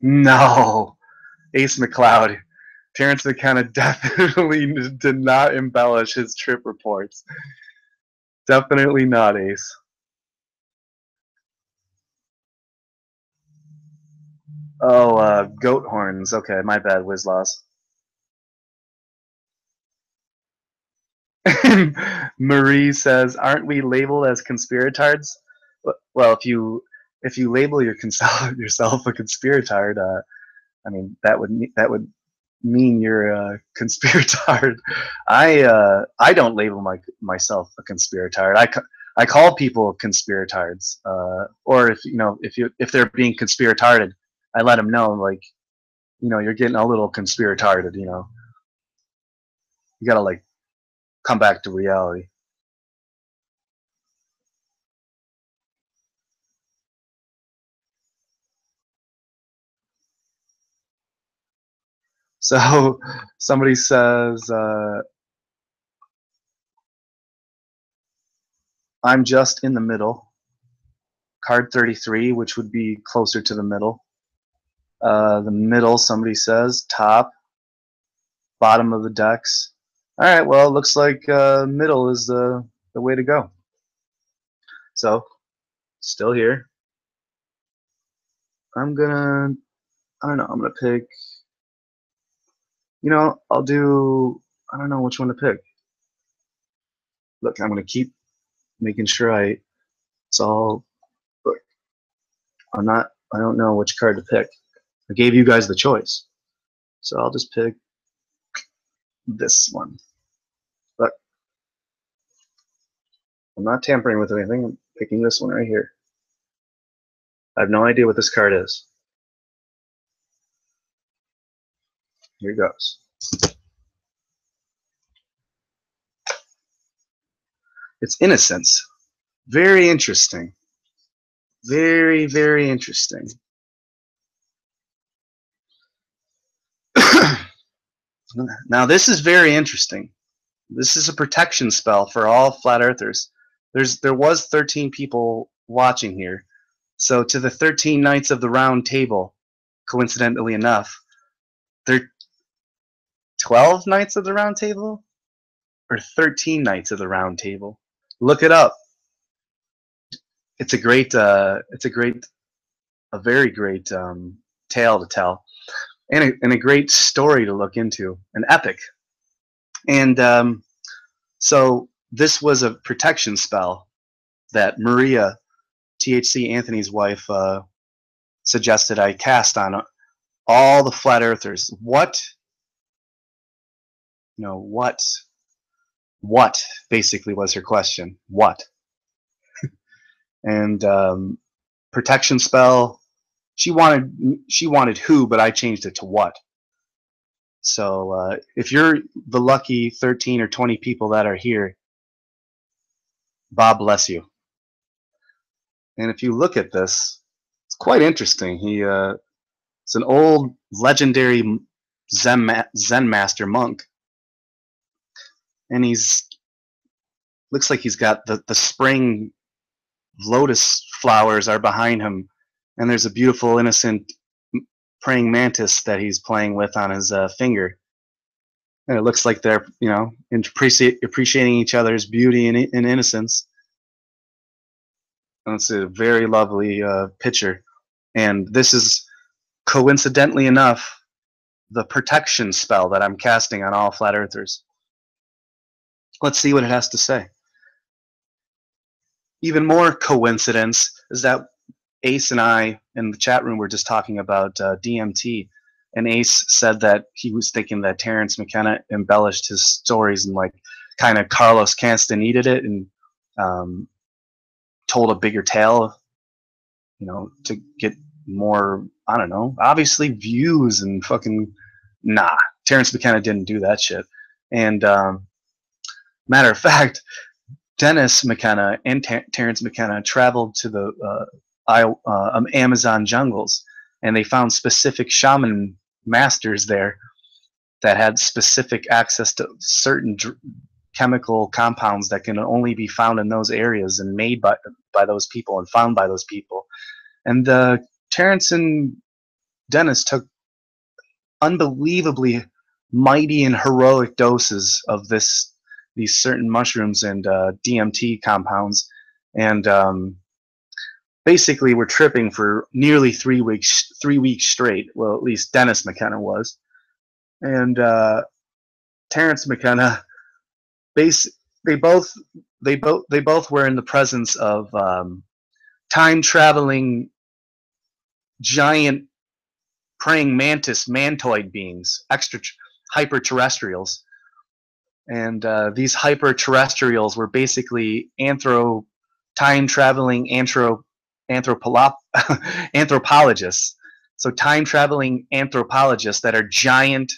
S1: No. Ace McCloud. Terrence McKenna definitely did not embellish his trip reports. Definitely not, Ace. Oh, goat horns. Okay, my bad, Wizlaws. Marie says, "Aren't we labeled as conspiratards?" Well, if you label yourself a conspiratard, I mean that would mean you're a conspiratard. I don't label myself a conspiratard. I call people conspiratards, or if they're being conspiratarded, I let them know, like, you're getting a little conspiratarded. You gotta, like, come back to reality. So somebody says, I'm just in the middle. Card 33, which would be closer to the middle. The middle, somebody says. Top. Bottom of the decks. All right, well, it looks like middle is the way to go. So, still here. I don't know, I'm gonna pick, I'll do, I don't know which one to pick. Look, I'm gonna keep making sure it's all, look, I don't know which card to pick. I gave you guys the choice. So I'll just pick this one. Look, I'm not tampering with anything. I'm picking this one right here. I have no idea what this card is. Here goes. It's innocence. Very interesting. Very, very interesting. Now, this is very interesting. This is a protection spell for all flat earthers. There was 13 people watching here. So to the 13 Knights of the Round Table, coincidentally enough, they're 12 Knights of the Round Table? Or 13 Knights of the Round Table? Look it up. It's a very great tale to tell, and a great story to look into, an epic. And so this was a protection spell that Maria, THC Anthony's wife, suggested I cast on all the flat earthers. What basically was her question. What? And protection spell. She wanted who, but I changed it to what. So if you're the lucky 13 or 20 people that are here, Bob bless you. And if you look at this, it's quite interesting. It's an old legendary Zen master monk, and looks like he's got the spring lotus flowers are behind him, and there's a beautiful innocent praying mantis that he's playing with on his finger, and it looks like they're appreciating each other's beauty and innocence. And it's a very lovely picture, and this is coincidentally enough the protection spell that I'm casting on all flat earthers. Let's see what it has to say. even more coincidence is that Ace and I in the chat room were just talking about DMT, and Ace said that he was thinking that Terence McKenna embellished his stories and like kind of Carlos Castanedaed it and told a bigger tale, you know, to get more, I don't know, obviously views and fucking, nah, Terence McKenna didn't do that shit. And matter of fact, Dennis McKenna and Terence McKenna traveled to the Amazon jungles, and they found specific shaman masters there that had specific access to certain chemical compounds that can only be found in those areas and made by those people and found by those people. And Terence and Dennis took unbelievably mighty and heroic doses of these certain mushrooms and DMT compounds, and basically were tripping for nearly 3 weeks straight. Well, at least Dennis McKenna was, and Terence McKenna. They both were in the presence of time traveling giant praying mantis mantoid beings, hyper terrestrials. And these hyper terrestrials were basically time traveling anthropologists. So time traveling anthropologists that are giant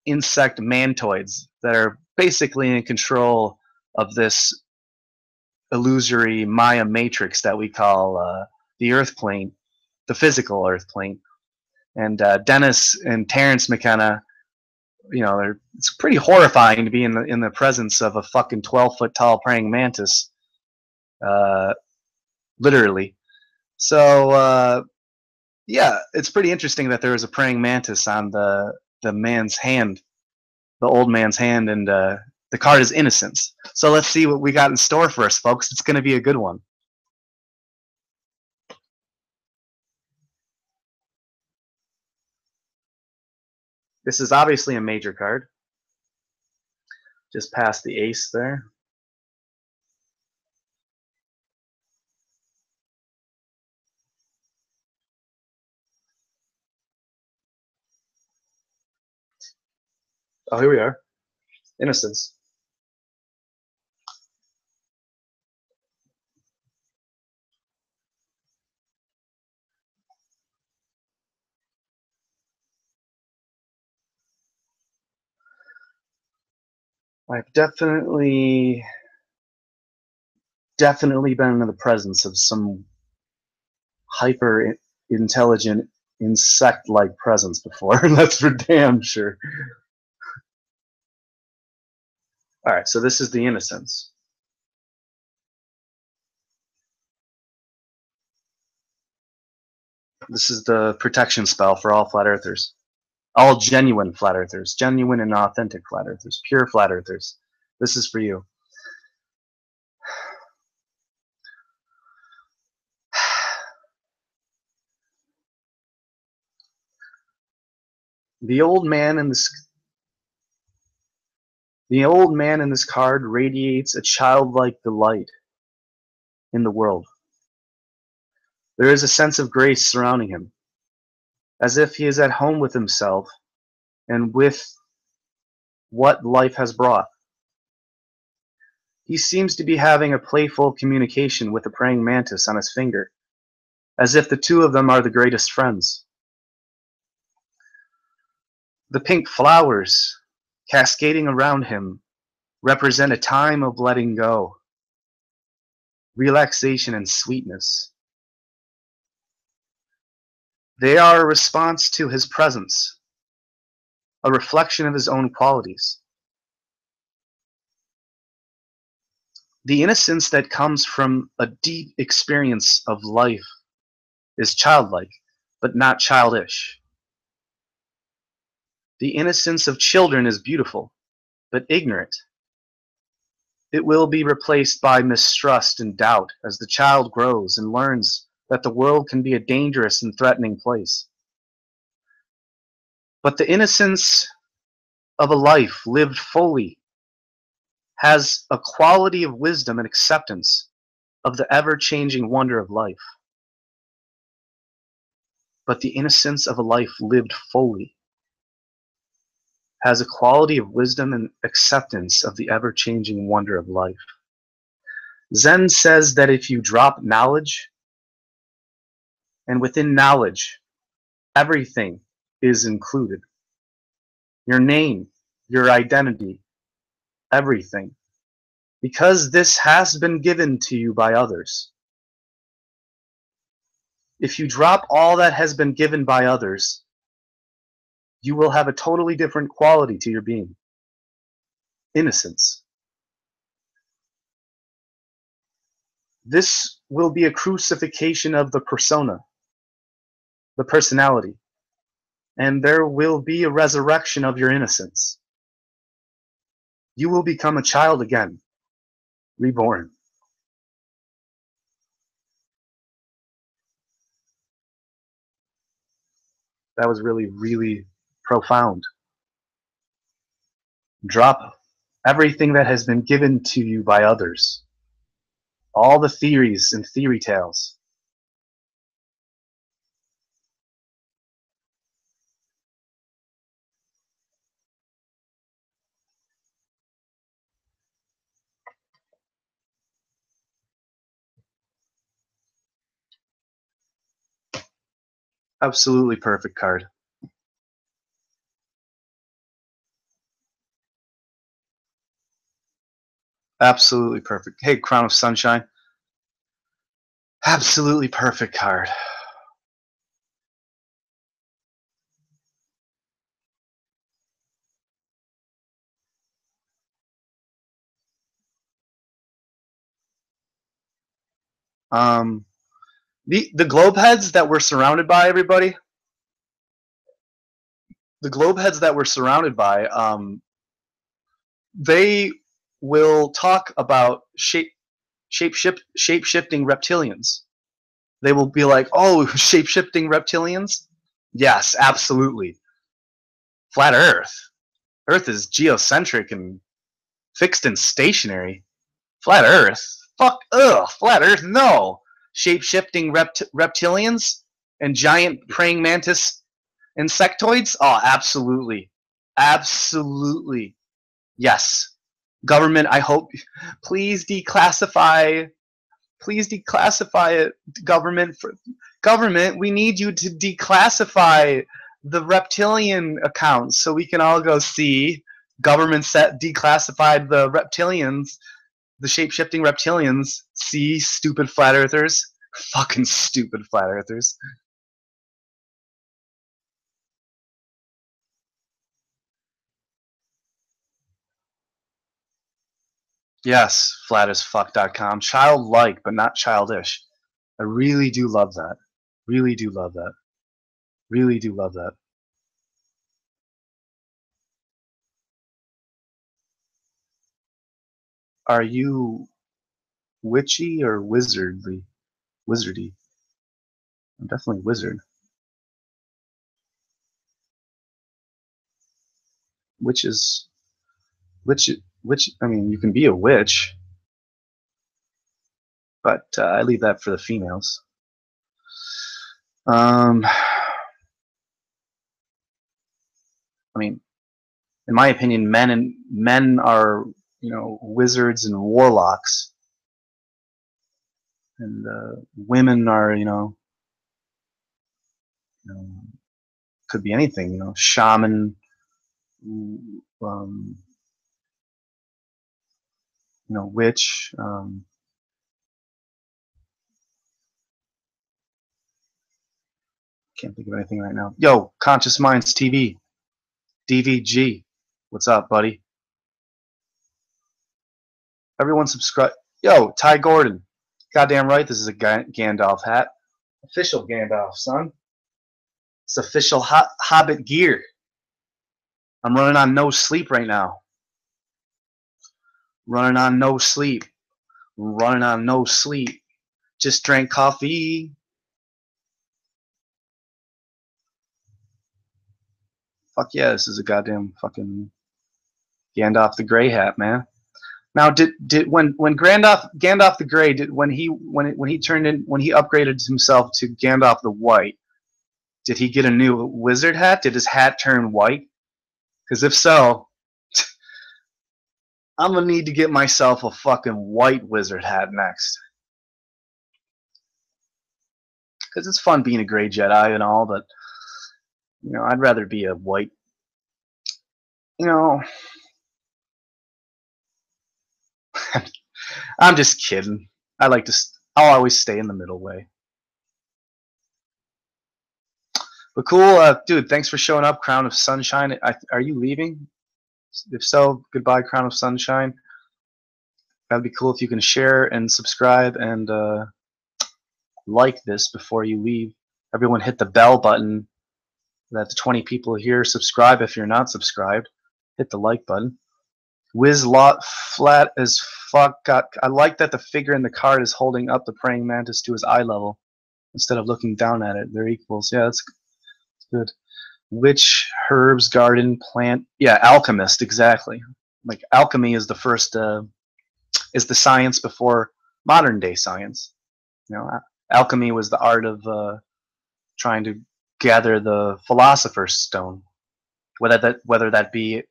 S1: insect mantoids that are basically in control of this illusory Maya matrix that we call the Earth plane, the physical Earth plane. And Dennis and Terence McKenna, you know, it's pretty horrifying to be in the presence of a fucking 12-foot tall praying mantis, literally. So yeah, it's pretty interesting that there was a praying mantis on the man's hand, the old man's hand, and the card is innocence. So let's see what we got in store for us, folks. It's going to be a good one. This is obviously a major card. Just past the ace there. Oh, here we are. Innocence. I've definitely been in the presence of some hyper intelligent insect-like presence before. That's for damn sure. All right, so this is the innocence. This is the protection spell for all flat earthers. All genuine flat earthers, genuine and authentic flat earthers, pure flat earthers. This is for you. The old man in this card radiates a childlike delight in the world. There is a sense of grace surrounding him, as if he is at home with himself and with what life has brought. He seems to be having a playful communication with the praying mantis on his finger, as if the two of them are the greatest friends. The pink flowers cascading around him represent a time of letting go, relaxation, and sweetness. They are a response to his presence, a reflection of his own qualities. The innocence that comes from a deep experience of life is childlike, but not childish. The innocence of children is beautiful, but ignorant. It will be replaced by mistrust and doubt as the child grows and learns that the world can be a dangerous and threatening place. But the innocence of a life lived fully has a quality of wisdom and acceptance of the ever-changing wonder of life, but the innocence of a life lived fully has a quality of wisdom and acceptance of the ever-changing wonder of life. Zen says that if you drop knowledge, and within knowledge, everything is included. Your name, your identity, everything. Because this has been given to you by others. If you drop all that has been given by others, you will have a totally different quality to your being. Innocence. This will be a crucifixion of the persona, the personality, and there will be a resurrection of your innocence. You will become a child again, reborn. That was really, really profound. Drop everything that has been given to you by others. All the theories and theory tales. Absolutely perfect card. Absolutely perfect. Hey, Crown of Sunshine. Absolutely perfect card. The globe heads that we're surrounded by, everybody. The globe heads that we're surrounded by, they will talk about shape-shifting reptilians. They will be like, oh, shape-shifting reptilians? Yes, absolutely. Flat Earth. Earth is geocentric and fixed and stationary. Flat Earth? Fuck, ugh, flat Earth, no. Shape-shifting reptilians and giant praying mantis insectoids? Oh, absolutely. Absolutely. Yes. Government, I hope, please declassify it. Government, we need you to declassify the reptilian accounts so we can all go see. Government declassified the reptilians, the shape-shifting reptilians. See, stupid flat earthers. Fucking stupid flat earthers. Yes, flatasfuck.com. Childlike, but not childish. I really do love that. Really do love that. Really do love that. Are you witchy or wizardly? Wizardy. I'm definitely wizard. Witch, I mean, you can be a witch, but I leave that for the females. I mean, in my opinion, men are, wizards and warlocks, and women are, could be anything, shaman, witch. Can't think of anything right now. Yo, Conscious Minds TV, DVG, what's up, buddy? Everyone subscribe. Yo, Ty Gordon, goddamn right, this is a Gandalf hat. Official Gandalf, son. It's official Hobbit gear. I'm running on no sleep right now. Running on no sleep. Running on no sleep. Just drank coffee. Fuck yeah, this is a goddamn fucking Gandalf the Grey hat, man. Now, did when Gandalf the Grey when he upgraded himself to Gandalf the White, did he get a new wizard hat? Did his hat turn white? Because if so, I'm gonna need to get myself a fucking white wizard hat next. Because it's fun being a gray Jedi and all, but I'd rather be a white. I'm just kidding. I'll always stay in the middle way. But cool, dude. Thanks for showing up, Crown of Sunshine. Are you leaving? If so, goodbye, Crown of Sunshine. That'd be cool if you can share and subscribe and like this before you leave. Everyone hit the bell button. That the 20 people here subscribe. If you're not subscribed, hit the like button. Wiz lot flat as fuck. I like that the figure in the card is holding up the praying mantis to his eye level instead of looking down at it. They're equals. Yeah, that's good. Witch, herbs, garden, plant. Yeah, alchemist, exactly. Like alchemy is the first, is the science before modern day science. Alchemy was the art of trying to gather the philosopher's stone, whether that be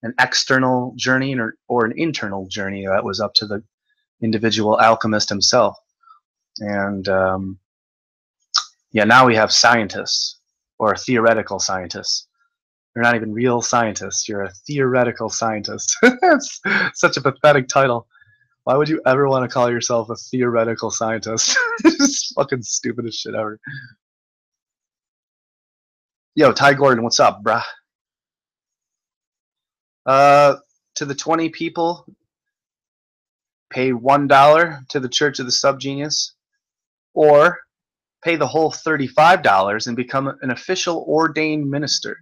S1: an external journey or an internal journey. That was up to the individual alchemist himself. And yeah, now we have scientists or theoretical scientists. You're not even real scientists. You're a theoretical scientist. It's such a pathetic title. Why would you ever want to call yourself a theoretical scientist? It's fucking stupidest shit ever. Yo, Ty Gordon, what's up, bruh? To the 20 people, pay $1 to the Church of the SubGenius, or pay the whole $35 and become an official ordained minister.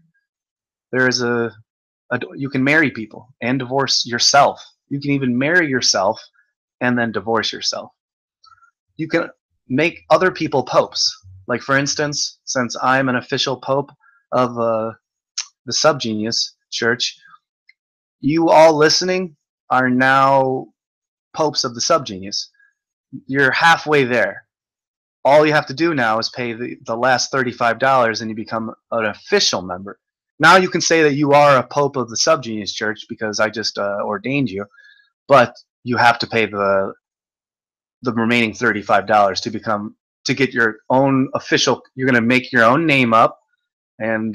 S1: There is you can marry people and divorce yourself. You can even marry yourself and then divorce yourself. You can make other people popes. Like, for instance, since I'm an official pope of the SubGenius Church, you all listening are now popes of the SubGenius. You're halfway there. All you have to do now is pay the last $35 and you become an official member. Now you can say that you are a pope of the SubGenius Church because I just ordained you, but you have to pay the remaining $35 to get your own official. You're going to make your own name up, and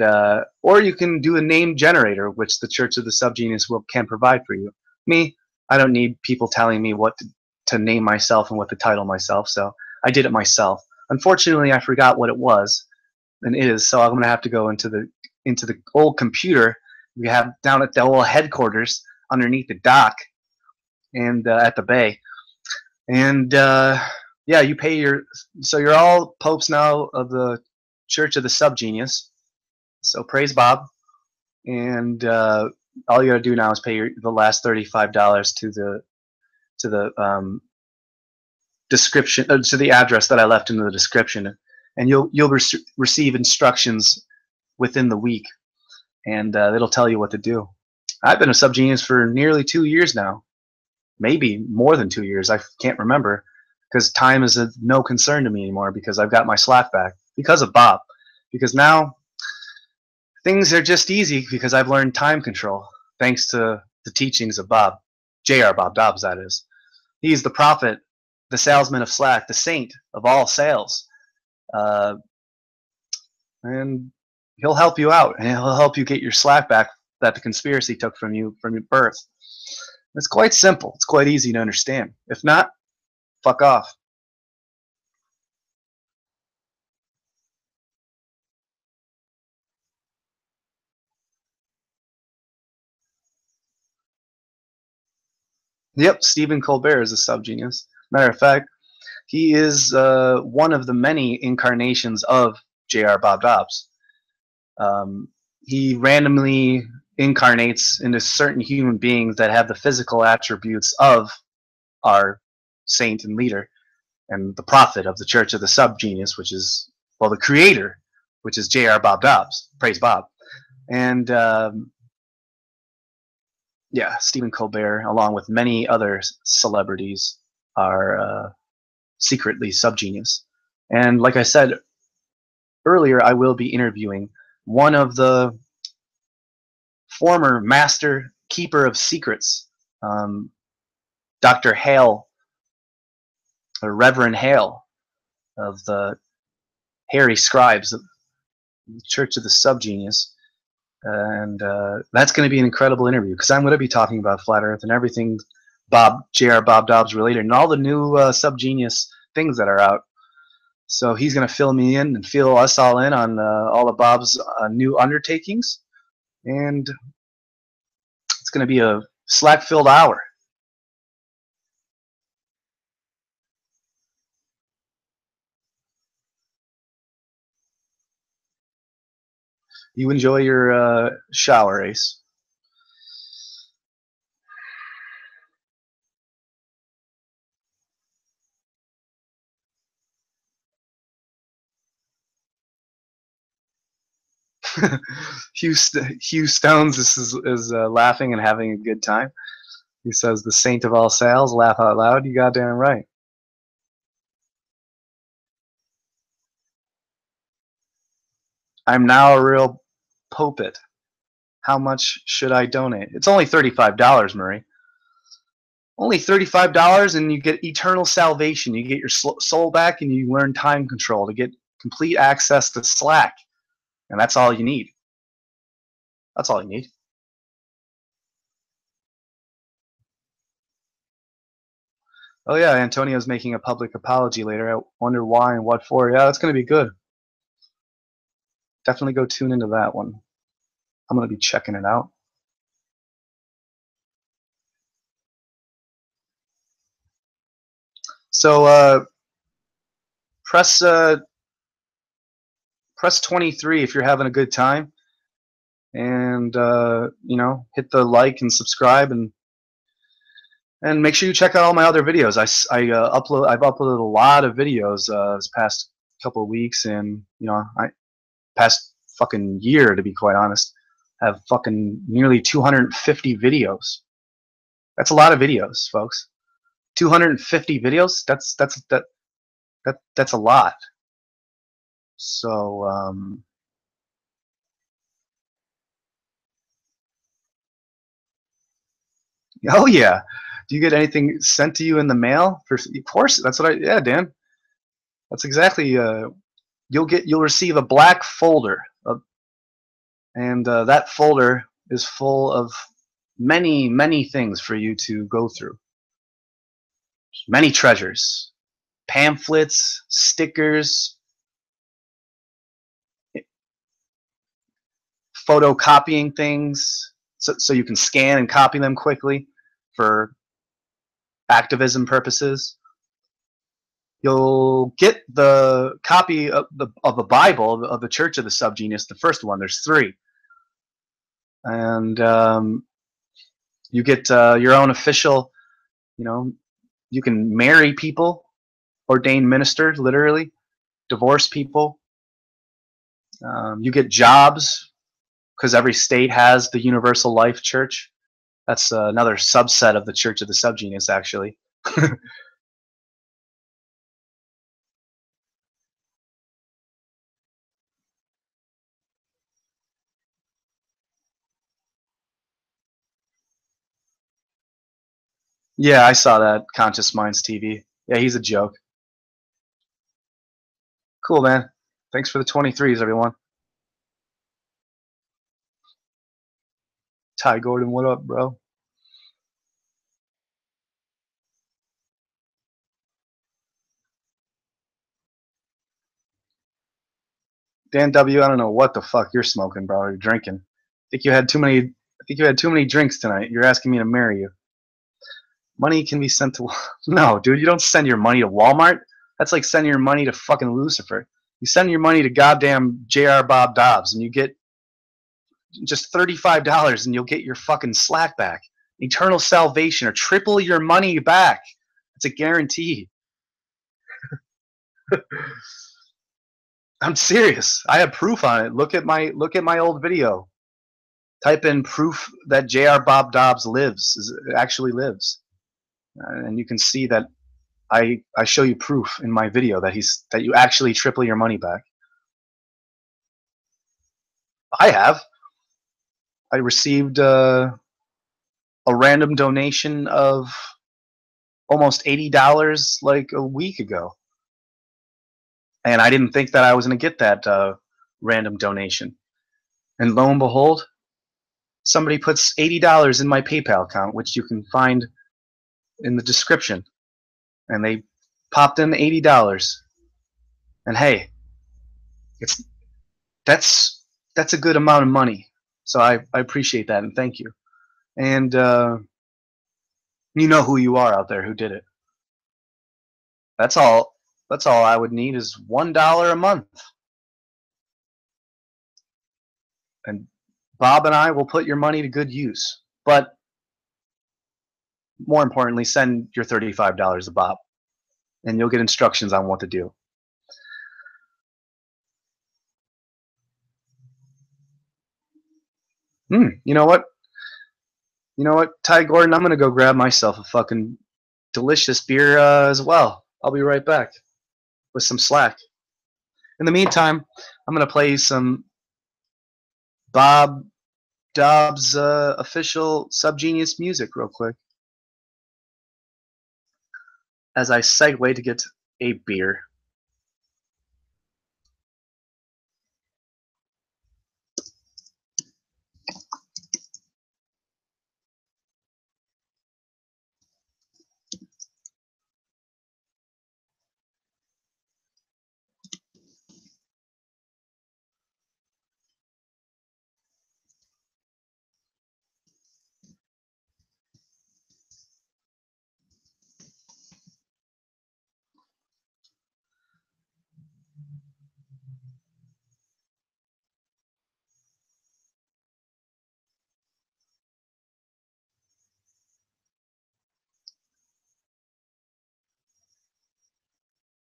S1: or you can do a name generator, which the Church of the SubGenius can provide for you. Me, I don't need people telling me what to name myself and what to title myself, so I did it myself. Unfortunately, I forgot what it was and is, so I'm going to have to go into the old computer we have down at the old headquarters underneath the dock and at the bay. And yeah, you pay so you're all popes now of the Church of the SubGenius. So praise Bob. And all you gotta do now is pay the last $35 to the description, to the address that I left in the description, and you'll receive instructions within the week, and it'll tell you what to do. I've been a SubGenius for nearly 2 years now, maybe more than 2 years. I can't remember, because time is no concern to me anymore, because I've got my slack back because of Bob. Because now things are just easy because I've learned time control thanks to the teachings of Bob, J.R. Bob Dobbs, that is. He's the prophet, the salesman of Slack, the saint of all sales. And he'll help you out, and he'll help you get your Slack back that the conspiracy took from you from your birth. It's quite simple. It's quite easy to understand. If not, fuck off. Yep, Stephen Colbert is a SubGenius. Matter of fact, he is one of the many incarnations of J.R. Bob Dobbs. He randomly incarnates into certain human beings that have the physical attributes of our saint and leader and the prophet of the Church of the SubGenius, which is, well, the creator, which is J.R. Bob Dobbs. Praise Bob. And yeah, Stephen Colbert, along with many other celebrities, are secretly SubGenius. And like I said earlier, I will be interviewing one of the former master keeper of secrets, Dr. Hale, or Reverend Hale, of the Harry Scribes of the Church of the SubGenius. And that's going to be an incredible interview, because I'm going to be talking about Flat Earth and everything J.R. Bob Dobbs related, and all the new SubGenius things that are out. So he's going to fill me in and fill us all in on all of Bob's new undertakings. And it's going to be a slack-filled hour. You enjoy your shower, Ace. Hugh Stones is laughing and having a good time. He says, "The saint of all sales, laugh out loud." You goddamn right. I'm now a real popet. How much should I donate? It's only $35, Murray. Only $35, and you get eternal salvation. You get your soul back, and you learn time control to get complete access to Slack. And that's all you need. That's all you need. Oh yeah, Antonio's making a public apology later. I wonder why and what for. Yeah, that's going to be good. Definitely go tune into that one. I'm going to be checking it out. So press 23 if you're having a good time, and you know, hit the like and subscribe, and make sure you check out all my other videos. I've uploaded a lot of videos this past couple of weeks, and you know, past fucking year, to be quite honest, have fucking nearly 250 videos. That's a lot of videos, folks. 250 videos. That's a lot. So oh yeah. Do you get anything sent to you in the mail? Of course, that's what yeah, Dan. That's exactly. You'll receive a black folder, and that folder is full of many things for you to go through. Many treasures, pamphlets, stickers, photocopying things, so you can scan and copy them quickly for activism purposes. You'll get the copy of the Bible of the Church of the SubGenius, the first one. There's 3, and you get your own official. You know, you can marry people, ordain ministers, literally, divorce people. You get jobs, because every state has the Universal Life Church. That's another subset of the Church of the SubGenius, actually. Yeah, I saw that. Conscious Minds TV. Yeah, he's a joke. Cool, man. Thanks for the 23s, everyone. Ty Gordon, what up, bro? Dan W, I don't know what the fuck you're smoking, bro. You're drinking. I think you had too many drinks tonight. You're asking me to marry you. Money can be sent to no, dude, you don't send your money to Walmart. That's like sending your money to fucking Lucifer. You send your money to goddamn J.R. Bob Dobbs, and you get just $35, and you'll get your fucking Slack back. Eternal salvation, or triple your money back. It's a guarantee. I'm serious. I have proof on it. Look at my old video. Type in proof that J.R. Bob Dobbs actually lives, and you can see that I show you proof in my video that you actually triple your money back. I have. I received a random donation of almost $80 like a week ago, and I didn't think that I was going to get that random donation. And lo and behold, somebody puts $80 in my PayPal account, which you can find in the description, and they popped in $80. And hey, that's a good amount of money, so I appreciate that and thank you. And you know who you are out there who did it. That's all I would need is $1 a month, and Bob and I will put your money to good use. But more importantly, send your $35 to Bob, and you'll get instructions on what to do. You know what? You know what, Ty Gordon? I'm gonna go grab myself a fucking delicious beer as well. I'll be right back with some slack. In the meantime, I'm gonna play some Bob Dobbs official SubGenius music real quick as I segue to get a beer.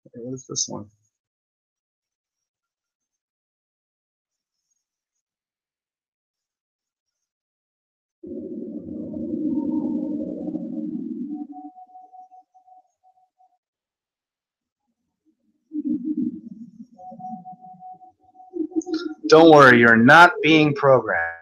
S1: Okay, what is this one? Don't worry, you're not being programmed.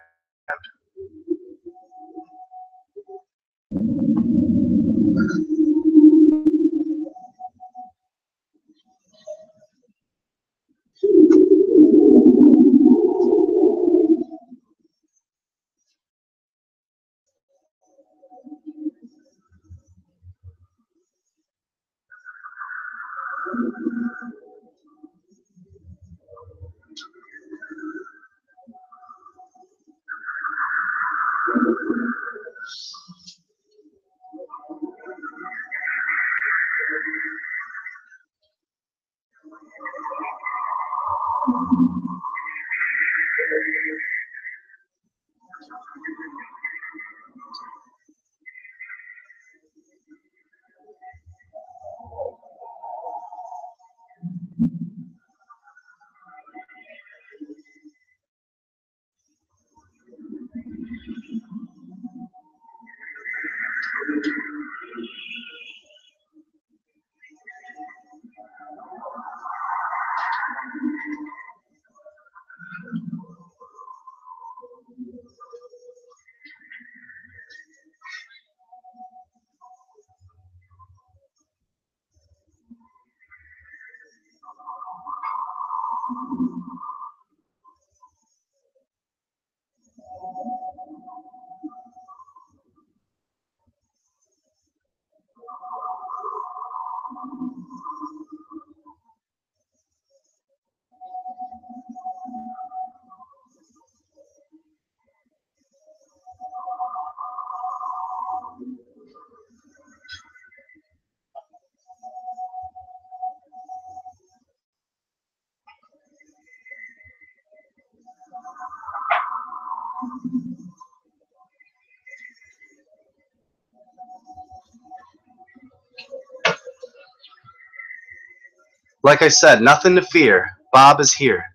S1: Like I said, nothing to fear. Bob is here.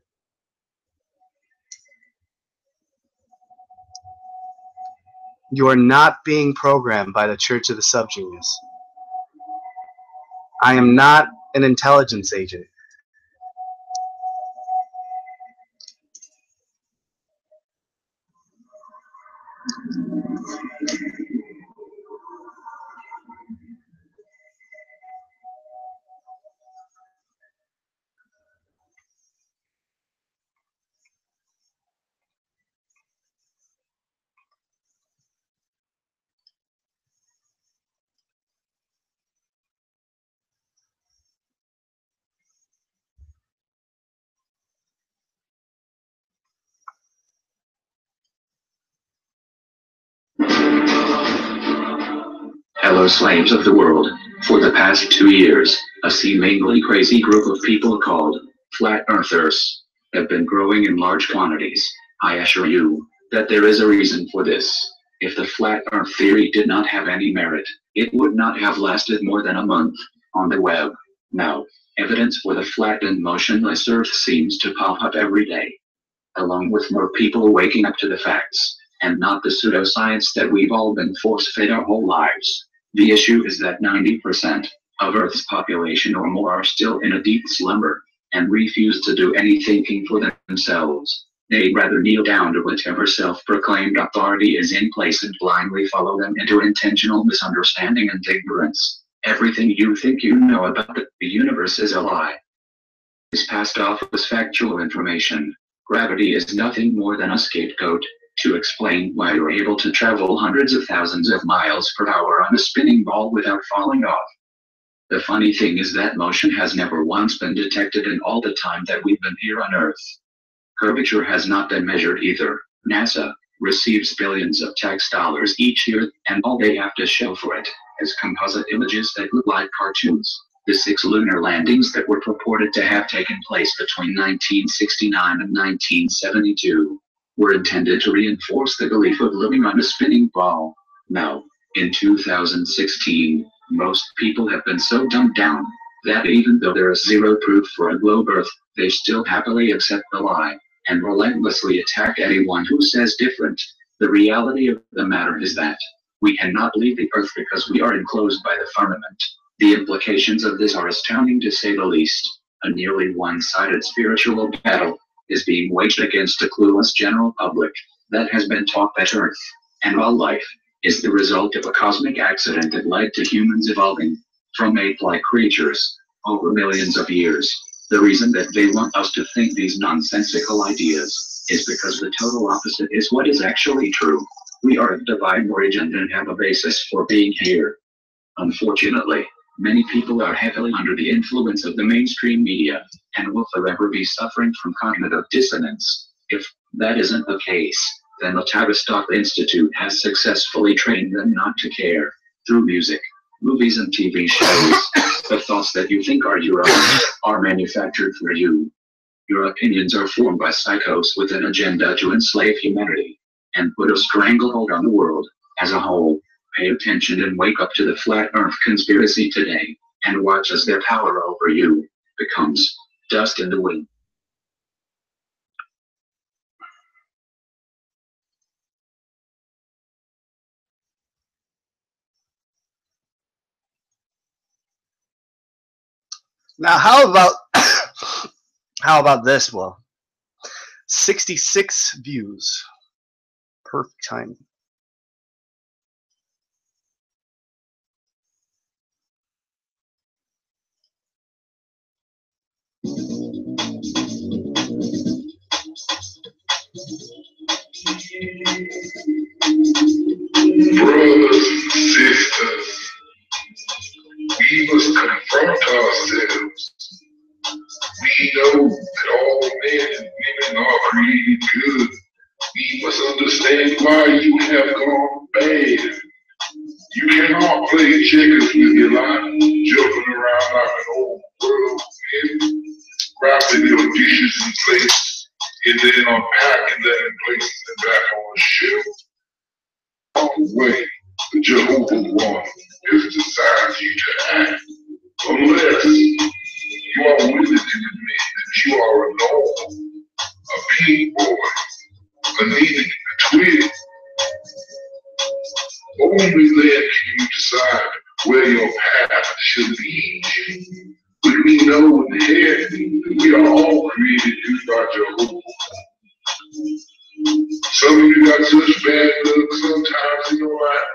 S1: You are not being programmed by the Church of the Subgenius. I am not an intelligence agent.
S2: Hello, slaves of the world. For the past 2 years, a seemingly crazy group of people called Flat Earthers have been growing in large quantities. I assure you that there is a reason for this. If the Flat Earth theory did not have any merit, it would not have lasted more than a month on the web. Now, evidence for the flat and motionless Earth seems to pop up every day, along with more people waking up to the facts, and not the pseudoscience that we've all been force-fed our whole lives. The issue is that 90% of Earth's population or more are still in a deep slumber, and refuse to do any thinking for themselves. They'd rather kneel down to whatever self-proclaimed authority is in place and blindly follow them into intentional misunderstanding and ignorance. Everything you think you know about the universe is a lie. Is passed off as factual information. Gravity is nothing more than a scapegoat to explain why you're able to travel hundreds of thousands of miles per hour on a spinning ball without falling off. The funny thing is that motion has never once been detected in all the time that we've been here on Earth. Curvature has not been measured either. NASA receives billions of tax dollars each year, and all they have to show for it is composite images that look like cartoons. The 6 lunar landings that were purported to have taken place between 1969 and 1972 were intended to reinforce the belief of living on a spinning ball. Now, in 2016, most people have been so dumbed down that even though there is zero proof for a globe Earth, they still happily accept the lie and relentlessly attack anyone who says different. The reality of the matter is that we cannot leave the Earth because we are enclosed by the firmament. The implications of this are astounding to say the least. A nearly one-sided spiritual battle is being waged against a clueless general public that has been taught that Earth and all life is the result of a cosmic accident that led to humans evolving from ape-like creatures over millions of years. The reason that they want us to think these nonsensical ideas is because the total opposite is what is actually true. We are of divine origin and have a basis for being here. Unfortunately, many people are heavily under the influence of the mainstream media and will forever be suffering from cognitive dissonance. If that isn't the case, then the Tavistock Institute has successfully trained them not to care. Through music, movies, and TV shows, the thoughts that you think are your own are manufactured for you. Your opinions are formed by psychos with an agenda to enslave humanity and put a stranglehold on the world as a whole. Pay attention and wake up to the Flat Earth conspiracy today, and watch as their power over you becomes dust in the wind.
S1: Now, how about this? Well, 66 views. Perfect timing.
S3: Brothers and sisters, we must confront ourselves. We know that all men and women are created good. We must understand why you have gone bad. You cannot play checkers with your life, jumping around like an old whirlwind, wrapping your dishes in place, and then unpacking them and placing them back on the shelf. On the way, the Jehovah One has designed you to act, unless you are willing to admit that you are a normal, a pink boy, a needing a twig. where your path should lead. But we know in the head that we are all created due by Jehovah. Some of you got such bad luck sometimes in your life,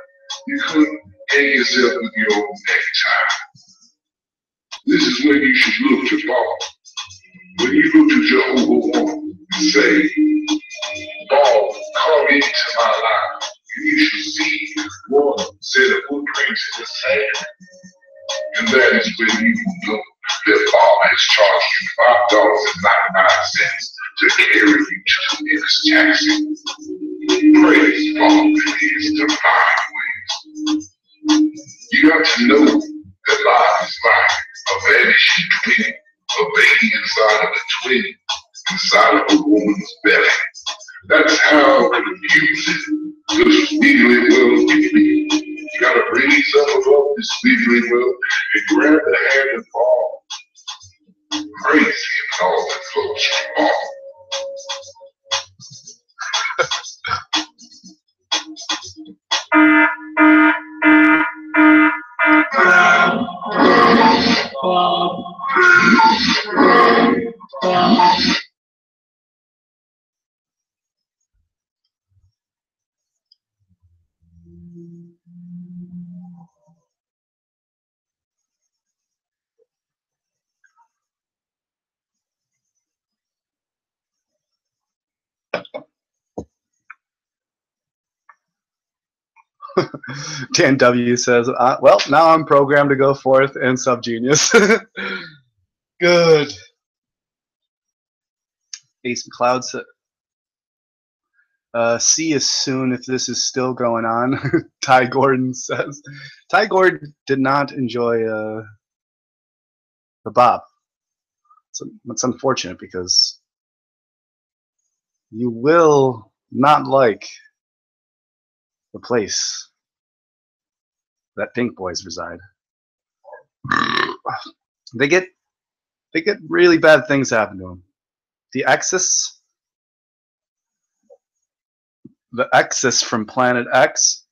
S3: you couldn't hang yourself with your own necktie. This is when you should look to Bob. When you look to Jehovah and say, Bob, come into my life. You should see one set of footprints in the sand. And that is when you will know that Bob has charged you $5.99 to carry you to the next taxi. Praise Bob in his divine ways. You got to know that life is like a vanishing twin, a baby inside of a twin, inside of a woman's belly. That's how confusing this wiggly world can be. You gotta raise up above this wiggly world and grab the hand and fall. Praise him and all that flows from all.
S1: Dan W says, well, now I'm programmed to go forth in SubGenius. Good. Ace McLeod said, see you soon if this is still going on. Ty Gordon says. Ty Gordon did not enjoy the Bob. So it's unfortunate because you will not like the place that Pink Boys reside. They get really bad things happen to them. The Exes from Planet X.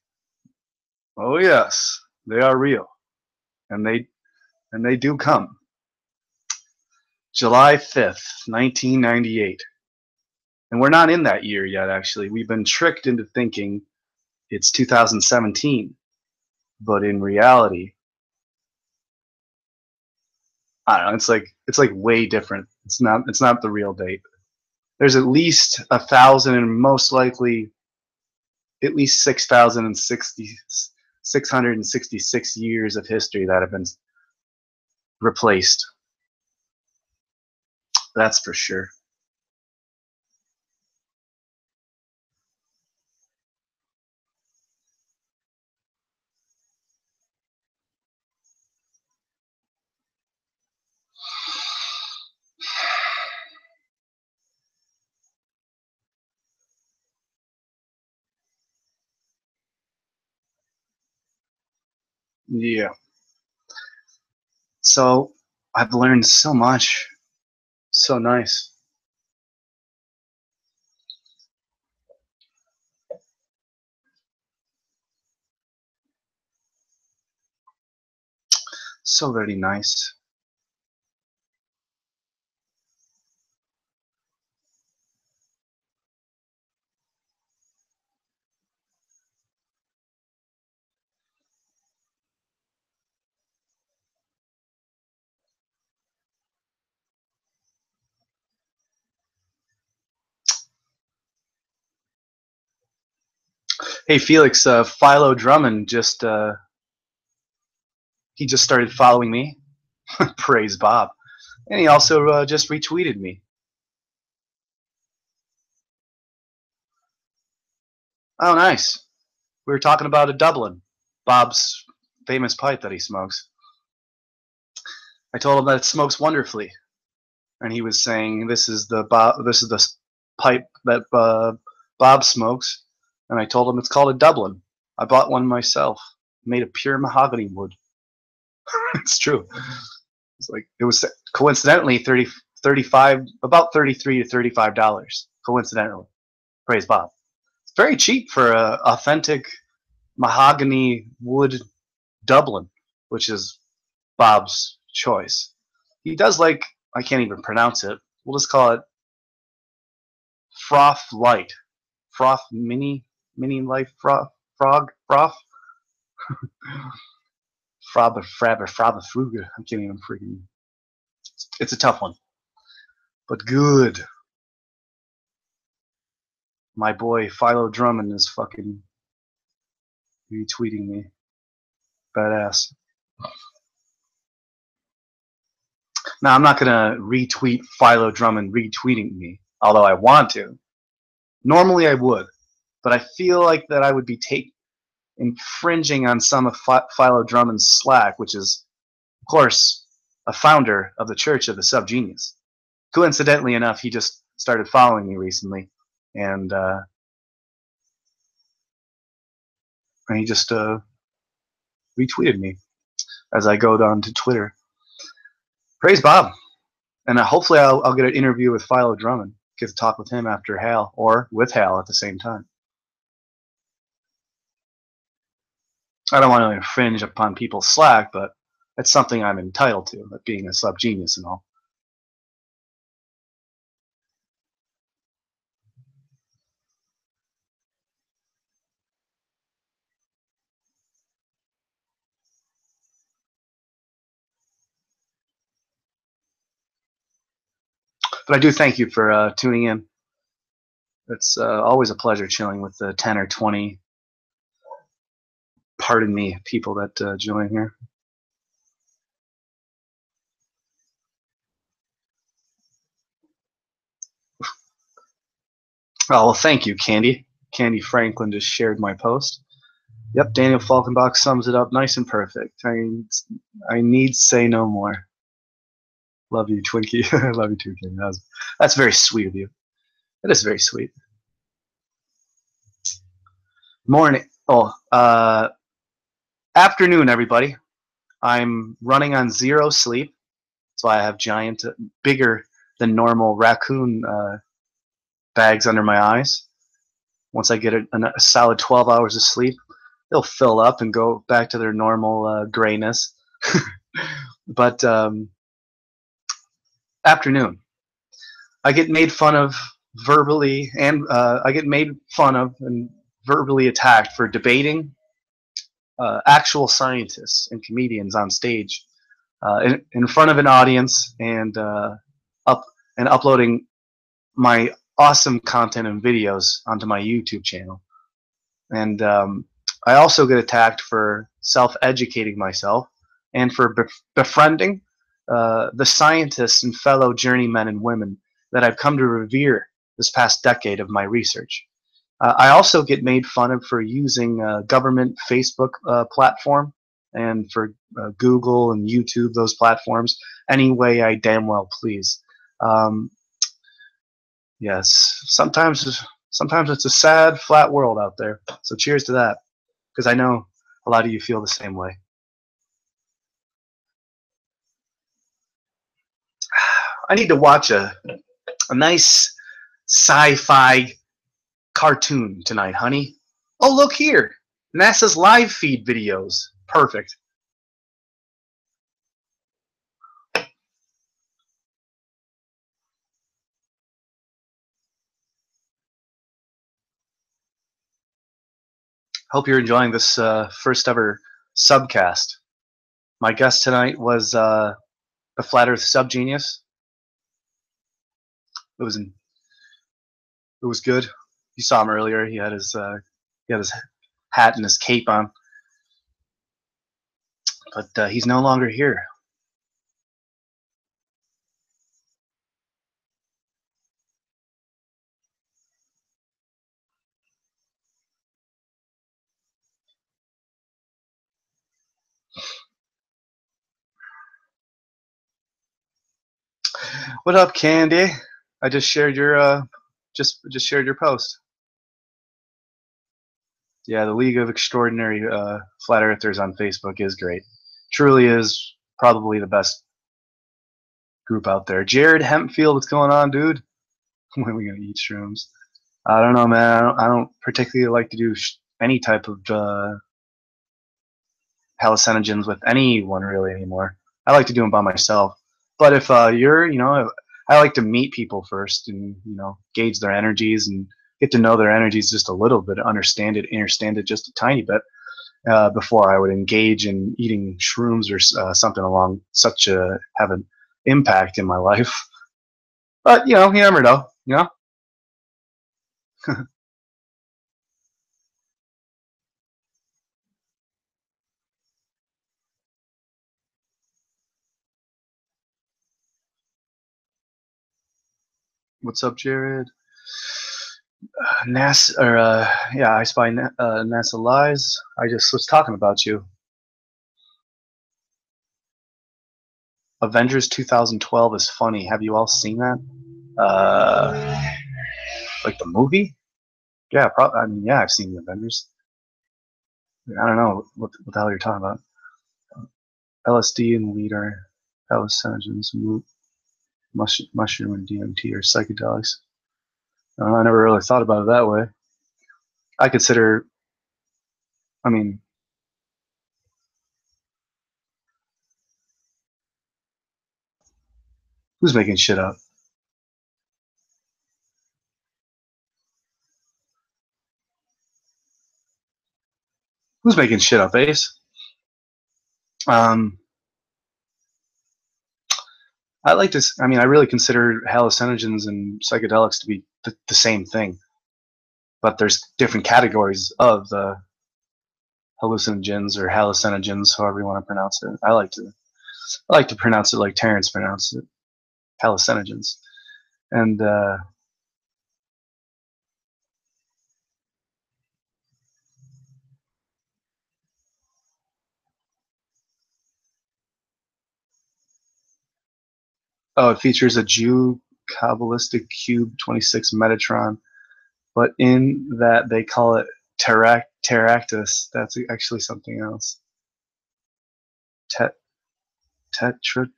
S1: Oh yes, they are real, and they do come. July 5th, 1998, and we're not in that year yet. Actually, we've been tricked into thinking it's 2017. But in reality, I don't know. It's like way different. It's not the real date. There's at least 1,000 and most likely at least 666 years of history that have been replaced. That's for sure. Yeah. So I've learned so much. So nice. So very nice. Hey Felix, Philo Drummond just he just started following me. Praise Bob. And he also just retweeted me. Oh, nice. We were talking about a Dublin, Bob's famous pipe that he smokes. I told him that it smokes wonderfully, and he was saying this is the pipe that Bob smokes, and I told him it's called a Dublin. I bought one myself, made of pure mahogany wood. It's true. It's like it was coincidentally about $33 to $35 coincidentally. Praise Bob. It's very cheap for a authentic mahogany wood Dublin. which is Bob's choice. He does like, I can't even pronounce it. We'll just call it Froth Light. Froth Mini Life Frog? Froth? Frabba, I can't even freaking. It's a tough one. But good. My boy Philo Drummond is fucking retweeting me. Badass. Now, I'm not going to retweet Philo Drummond retweeting me, although I want to. Normally I would, but I feel like that I would be infringing on some of Philo Drummond's slack, which is, of course, a founder of the Church of the SubGenius. Coincidentally enough, he just started following me recently, and he just retweeted me as I go down to Twitter. Praise Bob. And hopefully I'll get an interview with Philo Drummond. Get to talk with him after Hal, or with Hal at the same time. I don't want to infringe upon people's slack, but it's something I'm entitled to, like being a subgenius and all. But I do thank you for tuning in. It's always a pleasure chilling with the 10 or 20, pardon me, people that join here. Oh, well, thank you, Candy. Candy Franklin just shared my post. Yep, Daniel Falkenbach sums it up nice and perfect. I need say no more. Love you, Twinkie. I love you too, Candy. That's very sweet of you. That is very sweet. Morning. Oh, afternoon, everybody. I'm running on 0 sleep, so I have giant, bigger than normal raccoon bags under my eyes. Once I get a solid 12 hours of sleep, they'll fill up and go back to their normal grayness. But afternoon, I get made fun of verbally, and I get made fun of and verbally attacked for debating actual scientists and comedians on stage in front of an audience, and uploading my awesome content and videos onto my YouTube channel. And I also get attacked for self-educating myself and for befriending the scientists and fellow journeymen and women that I've come to revere this past decade of my research. I also get made fun of for using government Facebook platform, and for Google and YouTube, those platforms, any way I damn well please. Yes, sometimes it's a sad, flat world out there. So cheers to that, because I know a lot of you feel the same way. I need to watch a nice sci-fi cartoon tonight, honey. Oh, look here. NASA's live feed videos. Perfect. Hope you're enjoying this first ever SubCast. My guest tonight was the Flat Earth SubGenius. It was good. You saw him earlier. He had his hat and his cape on, but he's no longer here. What up, Candy? I just shared your just shared your post. Yeah, the League of Extraordinary Flat Earthers on Facebook is great. Truly is probably the best group out there. Jared Hempfield, what's going on, dude? When are we gonna eat shrooms? I don't know, man. I don't particularly like to do any type of hallucinogens with anyone really anymore. I like to do them by myself. But if you're, I like to meet people first and gauge their energies and get to know their energies just a little bit, understand it just a tiny bit before I would engage in eating shrooms or something along such a have an impact in my life. But you never know. What's up, Jared? NASA, or yeah, I spy NASA lies. I just was talking about you. Avengers 2012 is funny. Have you all seen that? Like the movie? Yeah, probably. I mean, yeah, I've seen the Avengers. I don't know what the hell you're talking about. LSD and weed are hallucinogens, mushroom and DMT are psychedelics. I never really thought about it that way. I consider, I mean, who's making shit up? Who's making shit up, Ace? I like to. I mean, I really consider hallucinogens and psychedelics to be the same thing, but there's different categories of the hallucinogens or hallucinogens, however you want to pronounce it. I like to pronounce it like Terrence pronounced it, hallucinogens. And oh, it features a Jew Kabbalistic cube 26 Metatron, but in that they call it Teractus. That's actually something else. Tactuses?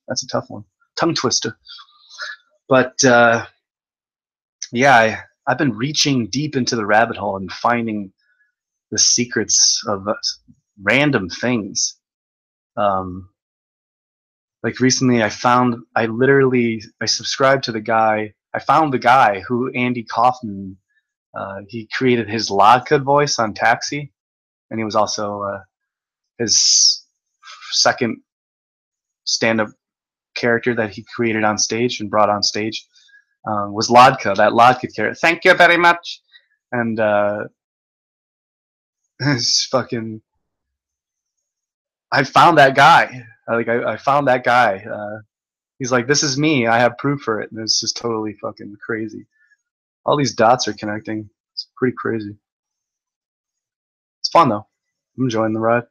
S1: That's a tough one. Tongue twister. But yeah, I've been reaching deep into the rabbit hole and finding the secrets of random things. Like recently, I subscribed to the guy. I found the guy who Andy Kaufman. He created his Lodka voice on Taxi, and he was also his second stand-up character that he created on stage and brought on stage was Lodka, that Lodka character. Thank you very much. And it's fucking. I found that guy. I found that guy. He's like, this is me. I have proof for it. And it's just totally fucking crazy. All these dots are connecting. It's pretty crazy. It's fun though. I'm enjoying the ride.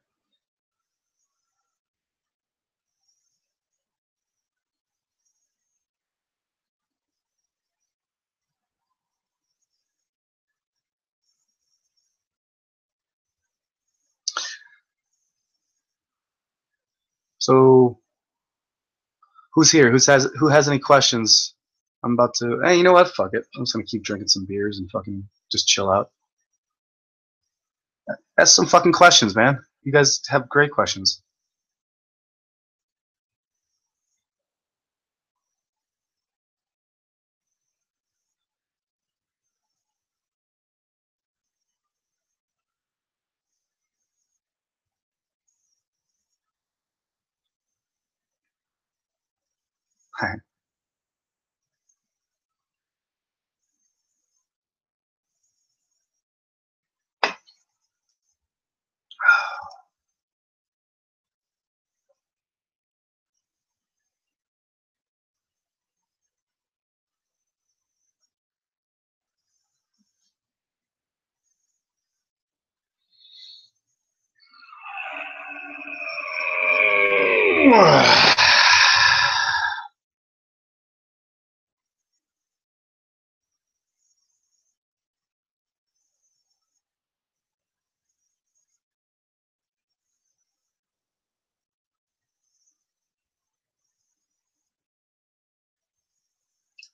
S1: So who's here? Who has any questions? I'm about to. Hey, you know what? Fuck it. I'm just gonna keep drinking some beers and fucking just chill out. Ask some fucking questions, man. You guys have great questions.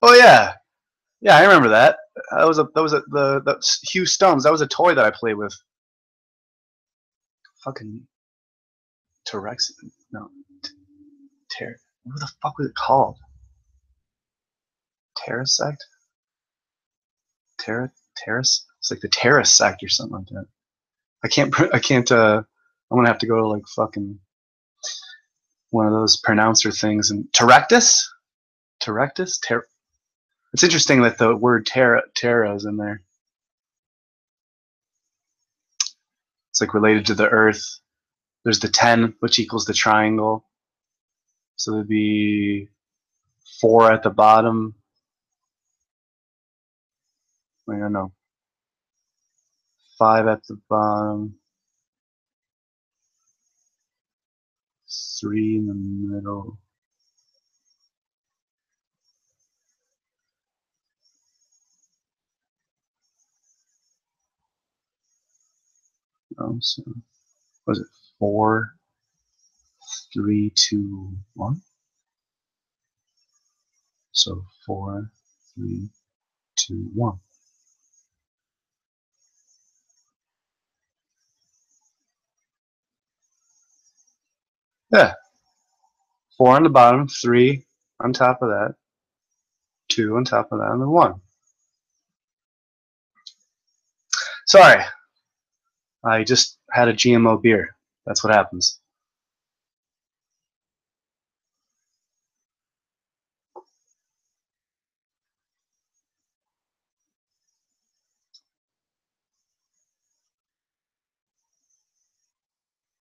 S1: Oh yeah, yeah, I remember that. That was the Hugh Stones. That was a toy that I played with. fucking Terex. No, what the fuck was it called? Terra sect? Terrace? It's like the Terra sect or something like that. I can't. I'm gonna have to go to like fucking one of those pronouncer things. And Terectus? It's interesting that the word Terra is in there. It's like related to the Earth. There's the 10, which equals the triangle. So there'd be 4 at the bottom. I don't know. 5 at the bottom. 3 in the middle. So was it 4, 3, 2, 1? So 4, 3, 2, 1. Yeah. 4 on the bottom, 3 on top of that, 2 on top of that, and then 1. Sorry. I just had a GMO beer. That's what happens.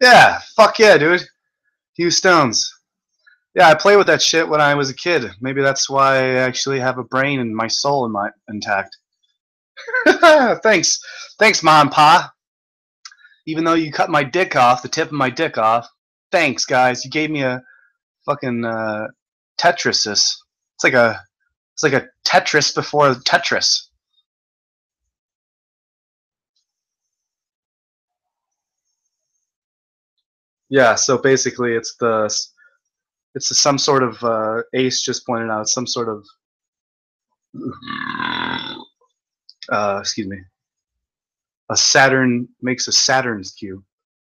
S1: Yeah, fuck yeah, dude. Hugh Stones. Yeah, I played with that shit when I was a kid. Maybe that's why I actually have a brain and my soul intact. Thanks, Ma and Pa. Even though you cut my dick off, the tip of my dick off. Thanks, guys. You gave me a fucking Tetris. It's like a Tetris before Tetris. Yeah. So basically, it's some sort of Ace just pointed out. Some sort of excuse me. A Saturn makes a Saturn's cube.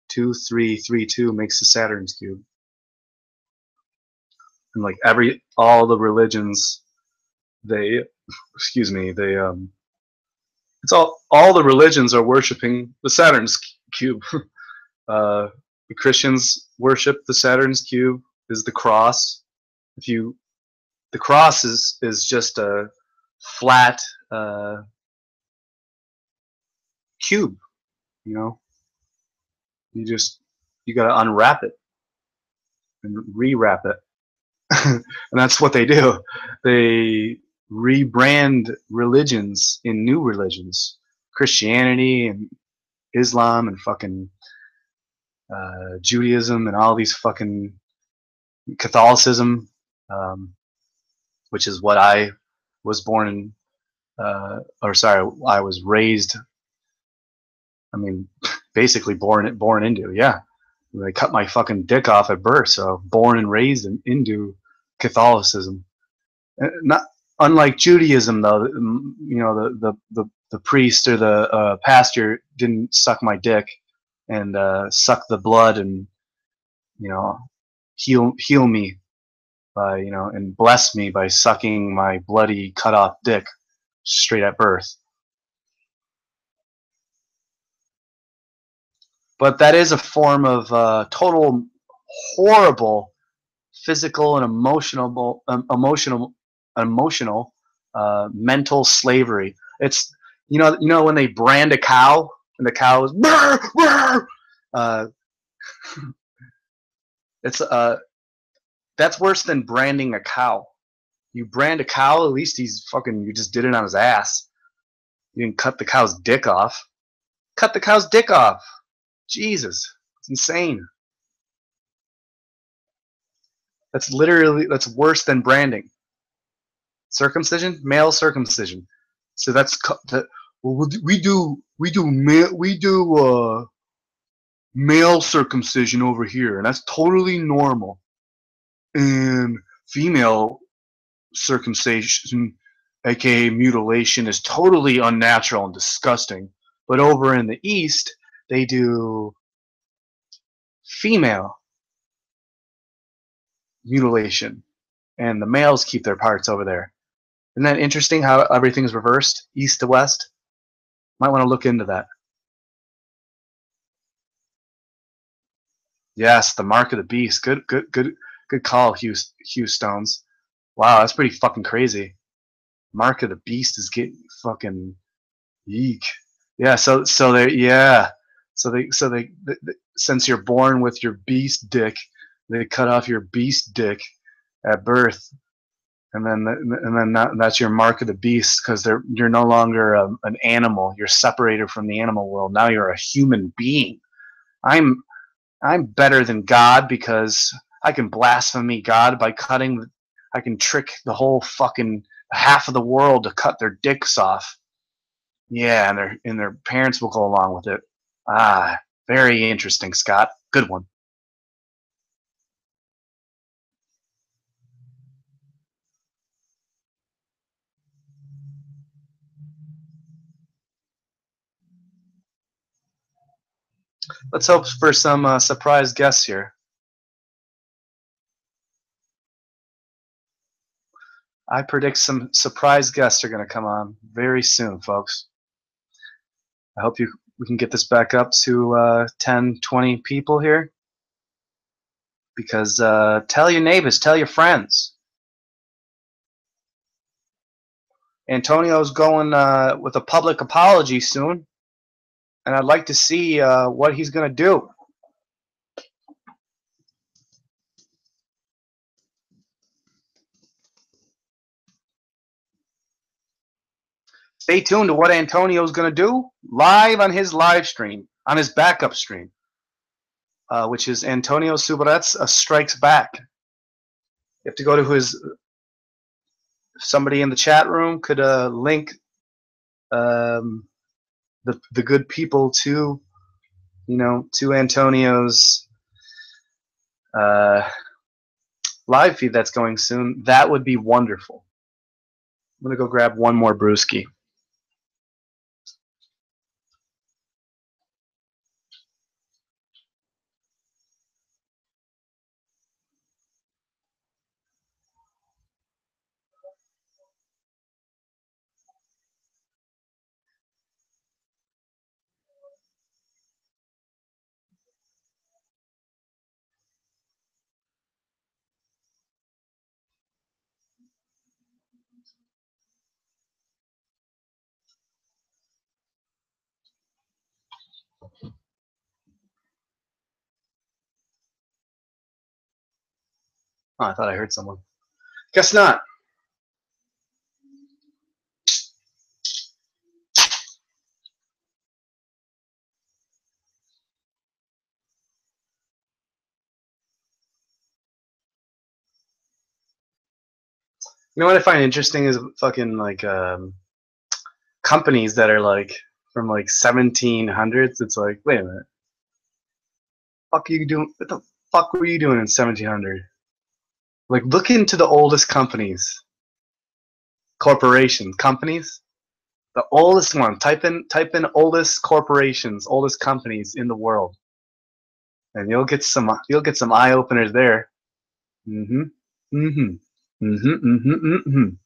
S1: 2, 3, 3, 2 makes a Saturn's cube. And like all the religions, it's all the religions are worshiping the Saturn's cube. The Christians worship the Saturn's cube is the cross. The cross is just a flat cube, you know. You gotta unwrap it and rewrap it. And that's what they do. They rebrand religions in new religions. Christianity and Islam and fucking Judaism and all these fucking Catholicism, which is what I was born in, I was raised. I mean, basically born into. Yeah, they cut my fucking dick off at birth, so born and raised into Catholicism. Not unlike Judaism, though. You know, the priest or the pastor didn't suck my dick and suck the blood and, you know, heal me by, you know, and bless me by sucking my bloody cut off dick straight at birth. But that is a form of total horrible physical and emotional mental slavery. It's you know when they brand a cow and the cow is brr, brr, it's that's worse than branding a cow. You brand a cow, at least you just did it on his ass. You didn't cut the cow's dick off. Cut the cow's dick off. Jesus, it's insane. That's worse than branding. Circumcision, male circumcision. So we do male circumcision over here, and that's totally normal. And female circumcision, aka mutilation, is totally unnatural and disgusting. But over in the East, they do female mutilation, and the males keep their parts over there. Isn't that interesting how everything's reversed, east to west? Might want to look into that. Yes, the mark of the beast. Good call, Hugh Stones. Wow, that's pretty fucking crazy. Mark of the beast is getting fucking yeek. Yeah, so they since you're born with your beast dick, they cut off your beast dick at birth, and then that's your mark of the beast, because you're no longer an animal. You're separated from the animal world. Now you're a human being. I'm better than God because I can blaspheme God by cutting. I can trick the whole fucking half of the world to cut their dicks off. Yeah, and their parents will go along with it. Ah, very interesting, Scott. Good one. Let's hope for some surprise guests here. I predict some surprise guests are going to come on very soon, folks. I hope we can get this back up to 10, 20 people here. Because tell your neighbors, tell your friends. Antonio's going with a public apology soon, and I'd like to see what he's going to do. Stay tuned to what Antonio's going to do live on his live stream, on his backup stream, which is Antonio Subarez Strikes Back. You have to go to his. Somebody in the chat room could link the good people to, to Antonio's live feed that's going soon. That would be wonderful. I'm gonna go grab one more brewski. Oh, I thought I heard someone. Guess not. You know what I find interesting is fucking like companies that are like from like 1700s. It's like, wait a minute, fuck you doing? What the fuck were you doing in 1700? Like, look into the oldest companies, corporations, companies. The oldest one. Type in oldest corporations, oldest companies in the world, and you'll get some eye openers there. Mhm. Mhm. Mhm. Mhm. Mhm.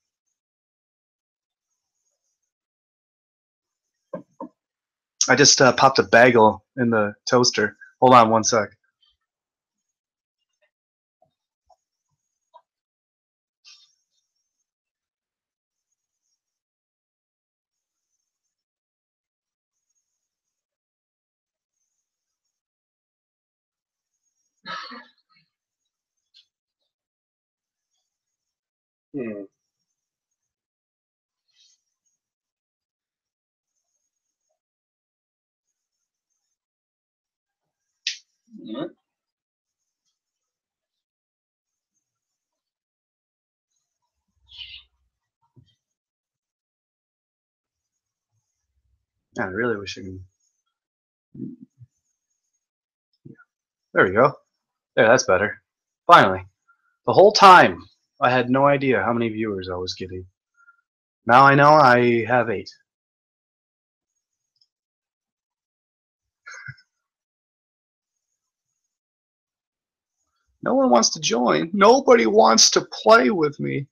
S1: I just popped a bagel in the toaster. Hold on one sec. Hmm. Yeah, I really wish I could. There we go. There, that's better. Finally. The whole time, I had no idea how many viewers I was getting. Now I know I have 8. No one wants to join. Nobody wants to play with me.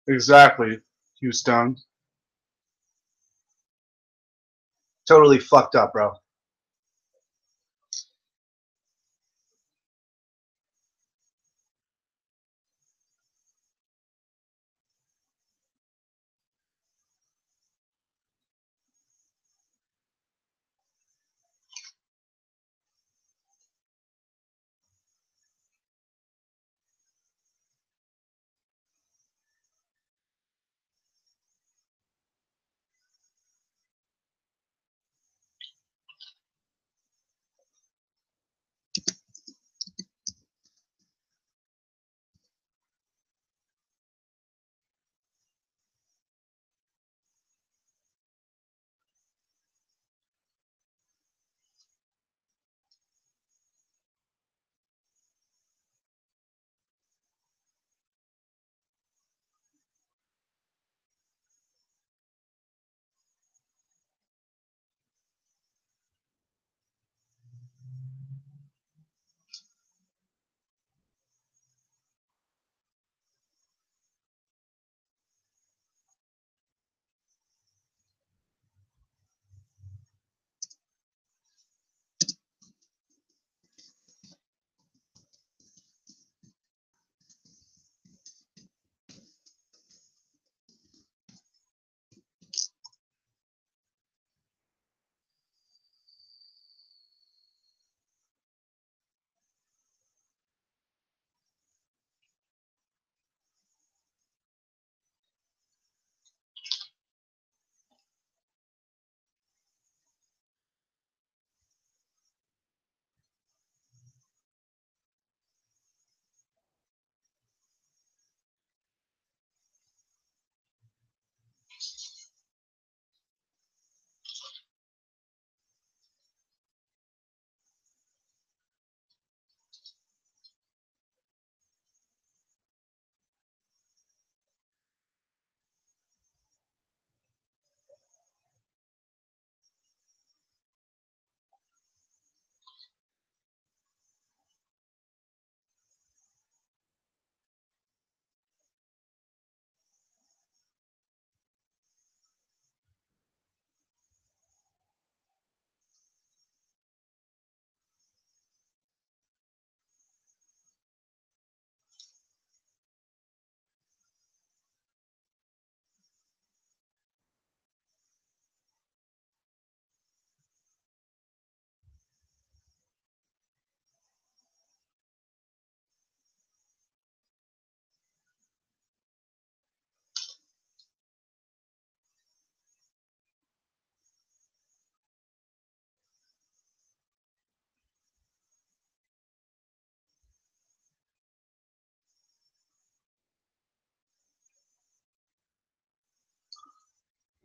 S1: Exactly, Houston. Totally fucked up, bro.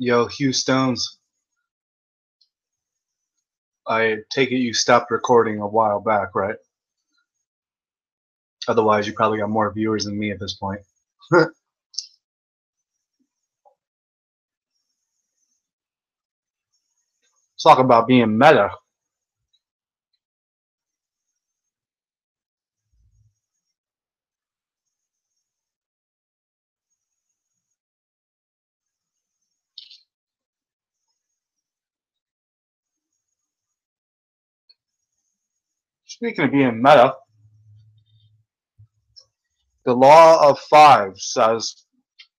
S1: Yo, Hugh Stones, I take it you stopped recording a while back, right? Otherwise, you probably got more viewers than me at this point. Let's talk about being meta. Speaking of being meta, the law of five says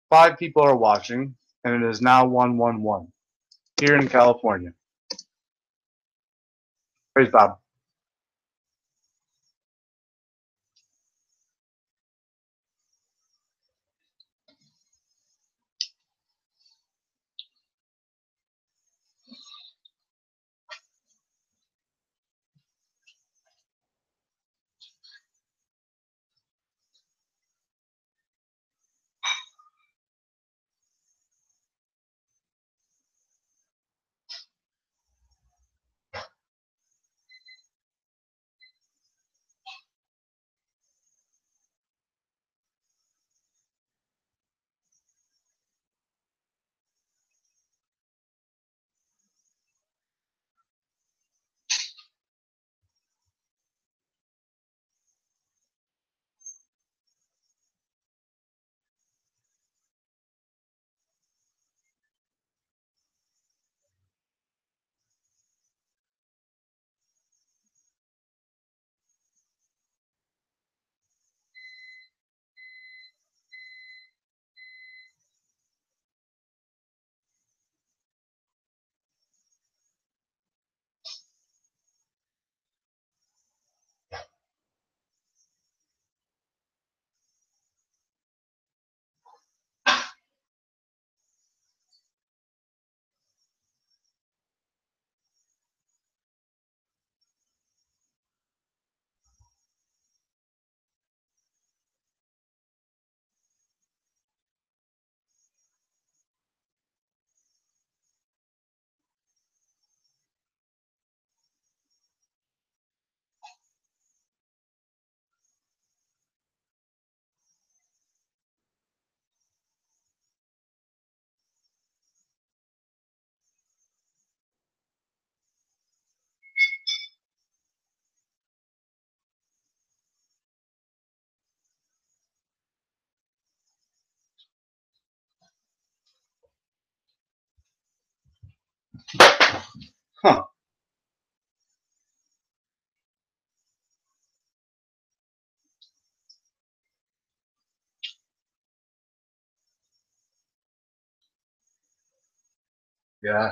S1: 5 people are watching, and it is now 111 here in California. Praise Bob. Huh. Yeah.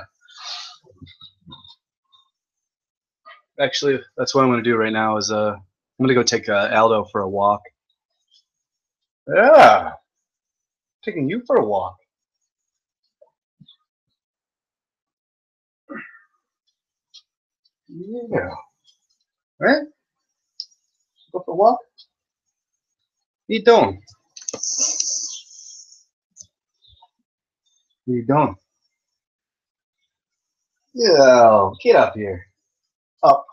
S1: Actually, that's what I'm going to do right now is I'm going to go take Aldo for a walk. Yeah. Taking you for a walk. Yeah. Right? Go for a walk? What you doing? What you doing? Yeah, get up here. Up.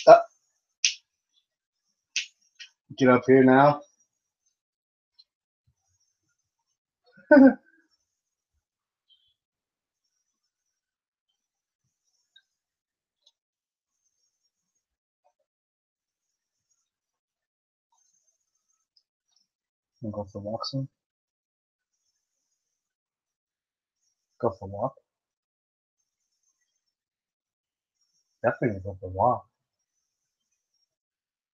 S1: Up. Get up here now. Wanna go for a walk soon? Go for a walk? Definitely go for a walk.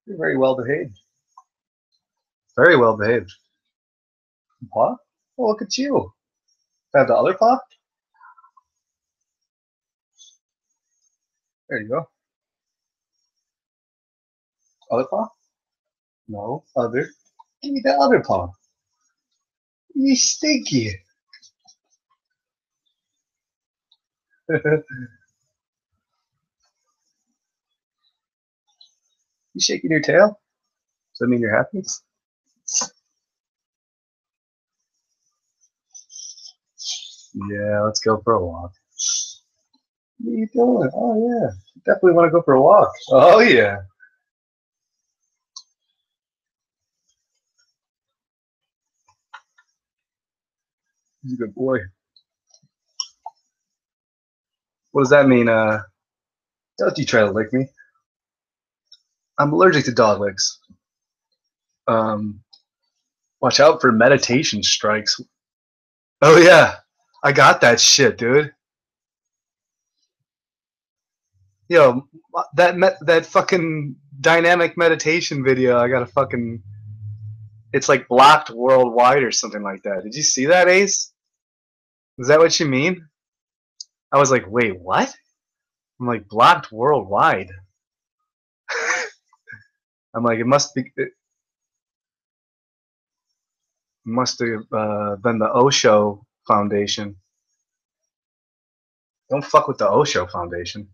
S1: You're very well behaved. Very well behaved. Paw? Oh, look at you. Have the other paw? There you go. Other paw? No, other. Give me the other paw. You stinky. You shaking your tail? Does that mean you're happy? Yeah, let's go for a walk. What are you doing? Oh yeah, definitely want to go for a walk. Oh yeah. He's a good boy. What does that mean? Don't you try to lick me? I'm allergic to dog licks. Watch out for meditation strikes. Oh yeah, I got that shit, dude. Yo, that fucking dynamic meditation video. I got a fucking. It's like blocked worldwide or something like that. Did you see that, Ace? Is that what you mean? I was like, wait, what? I'm like, blocked worldwide. I'm like, it must have been the Osho Foundation. Don't fuck with the Osho Foundation.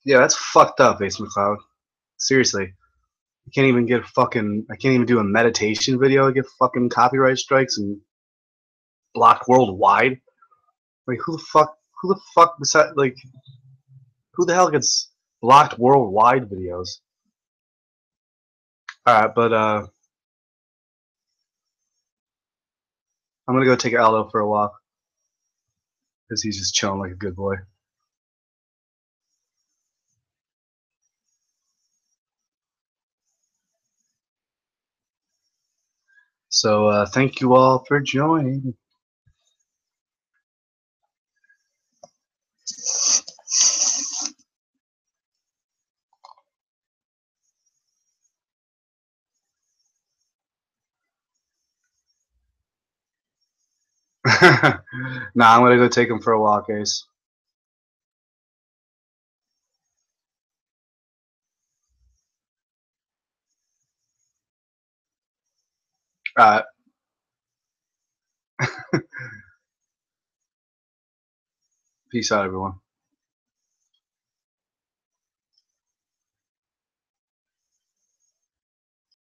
S1: Yeah, that's fucked up, Ace McCloud. Seriously. I can't even get fucking. I can't even do a meditation video. I get fucking copyright strikes and blocked worldwide. Like who the fuck? Who the fuck? Beside like, who the hell gets blocked worldwide videos? All right, but I'm gonna go take Aldo for a walk because he's just chilling like a good boy. So thank you all for joining. Nah, I'm gonna go take him for a walk, Ace. Alright. Peace out, everyone.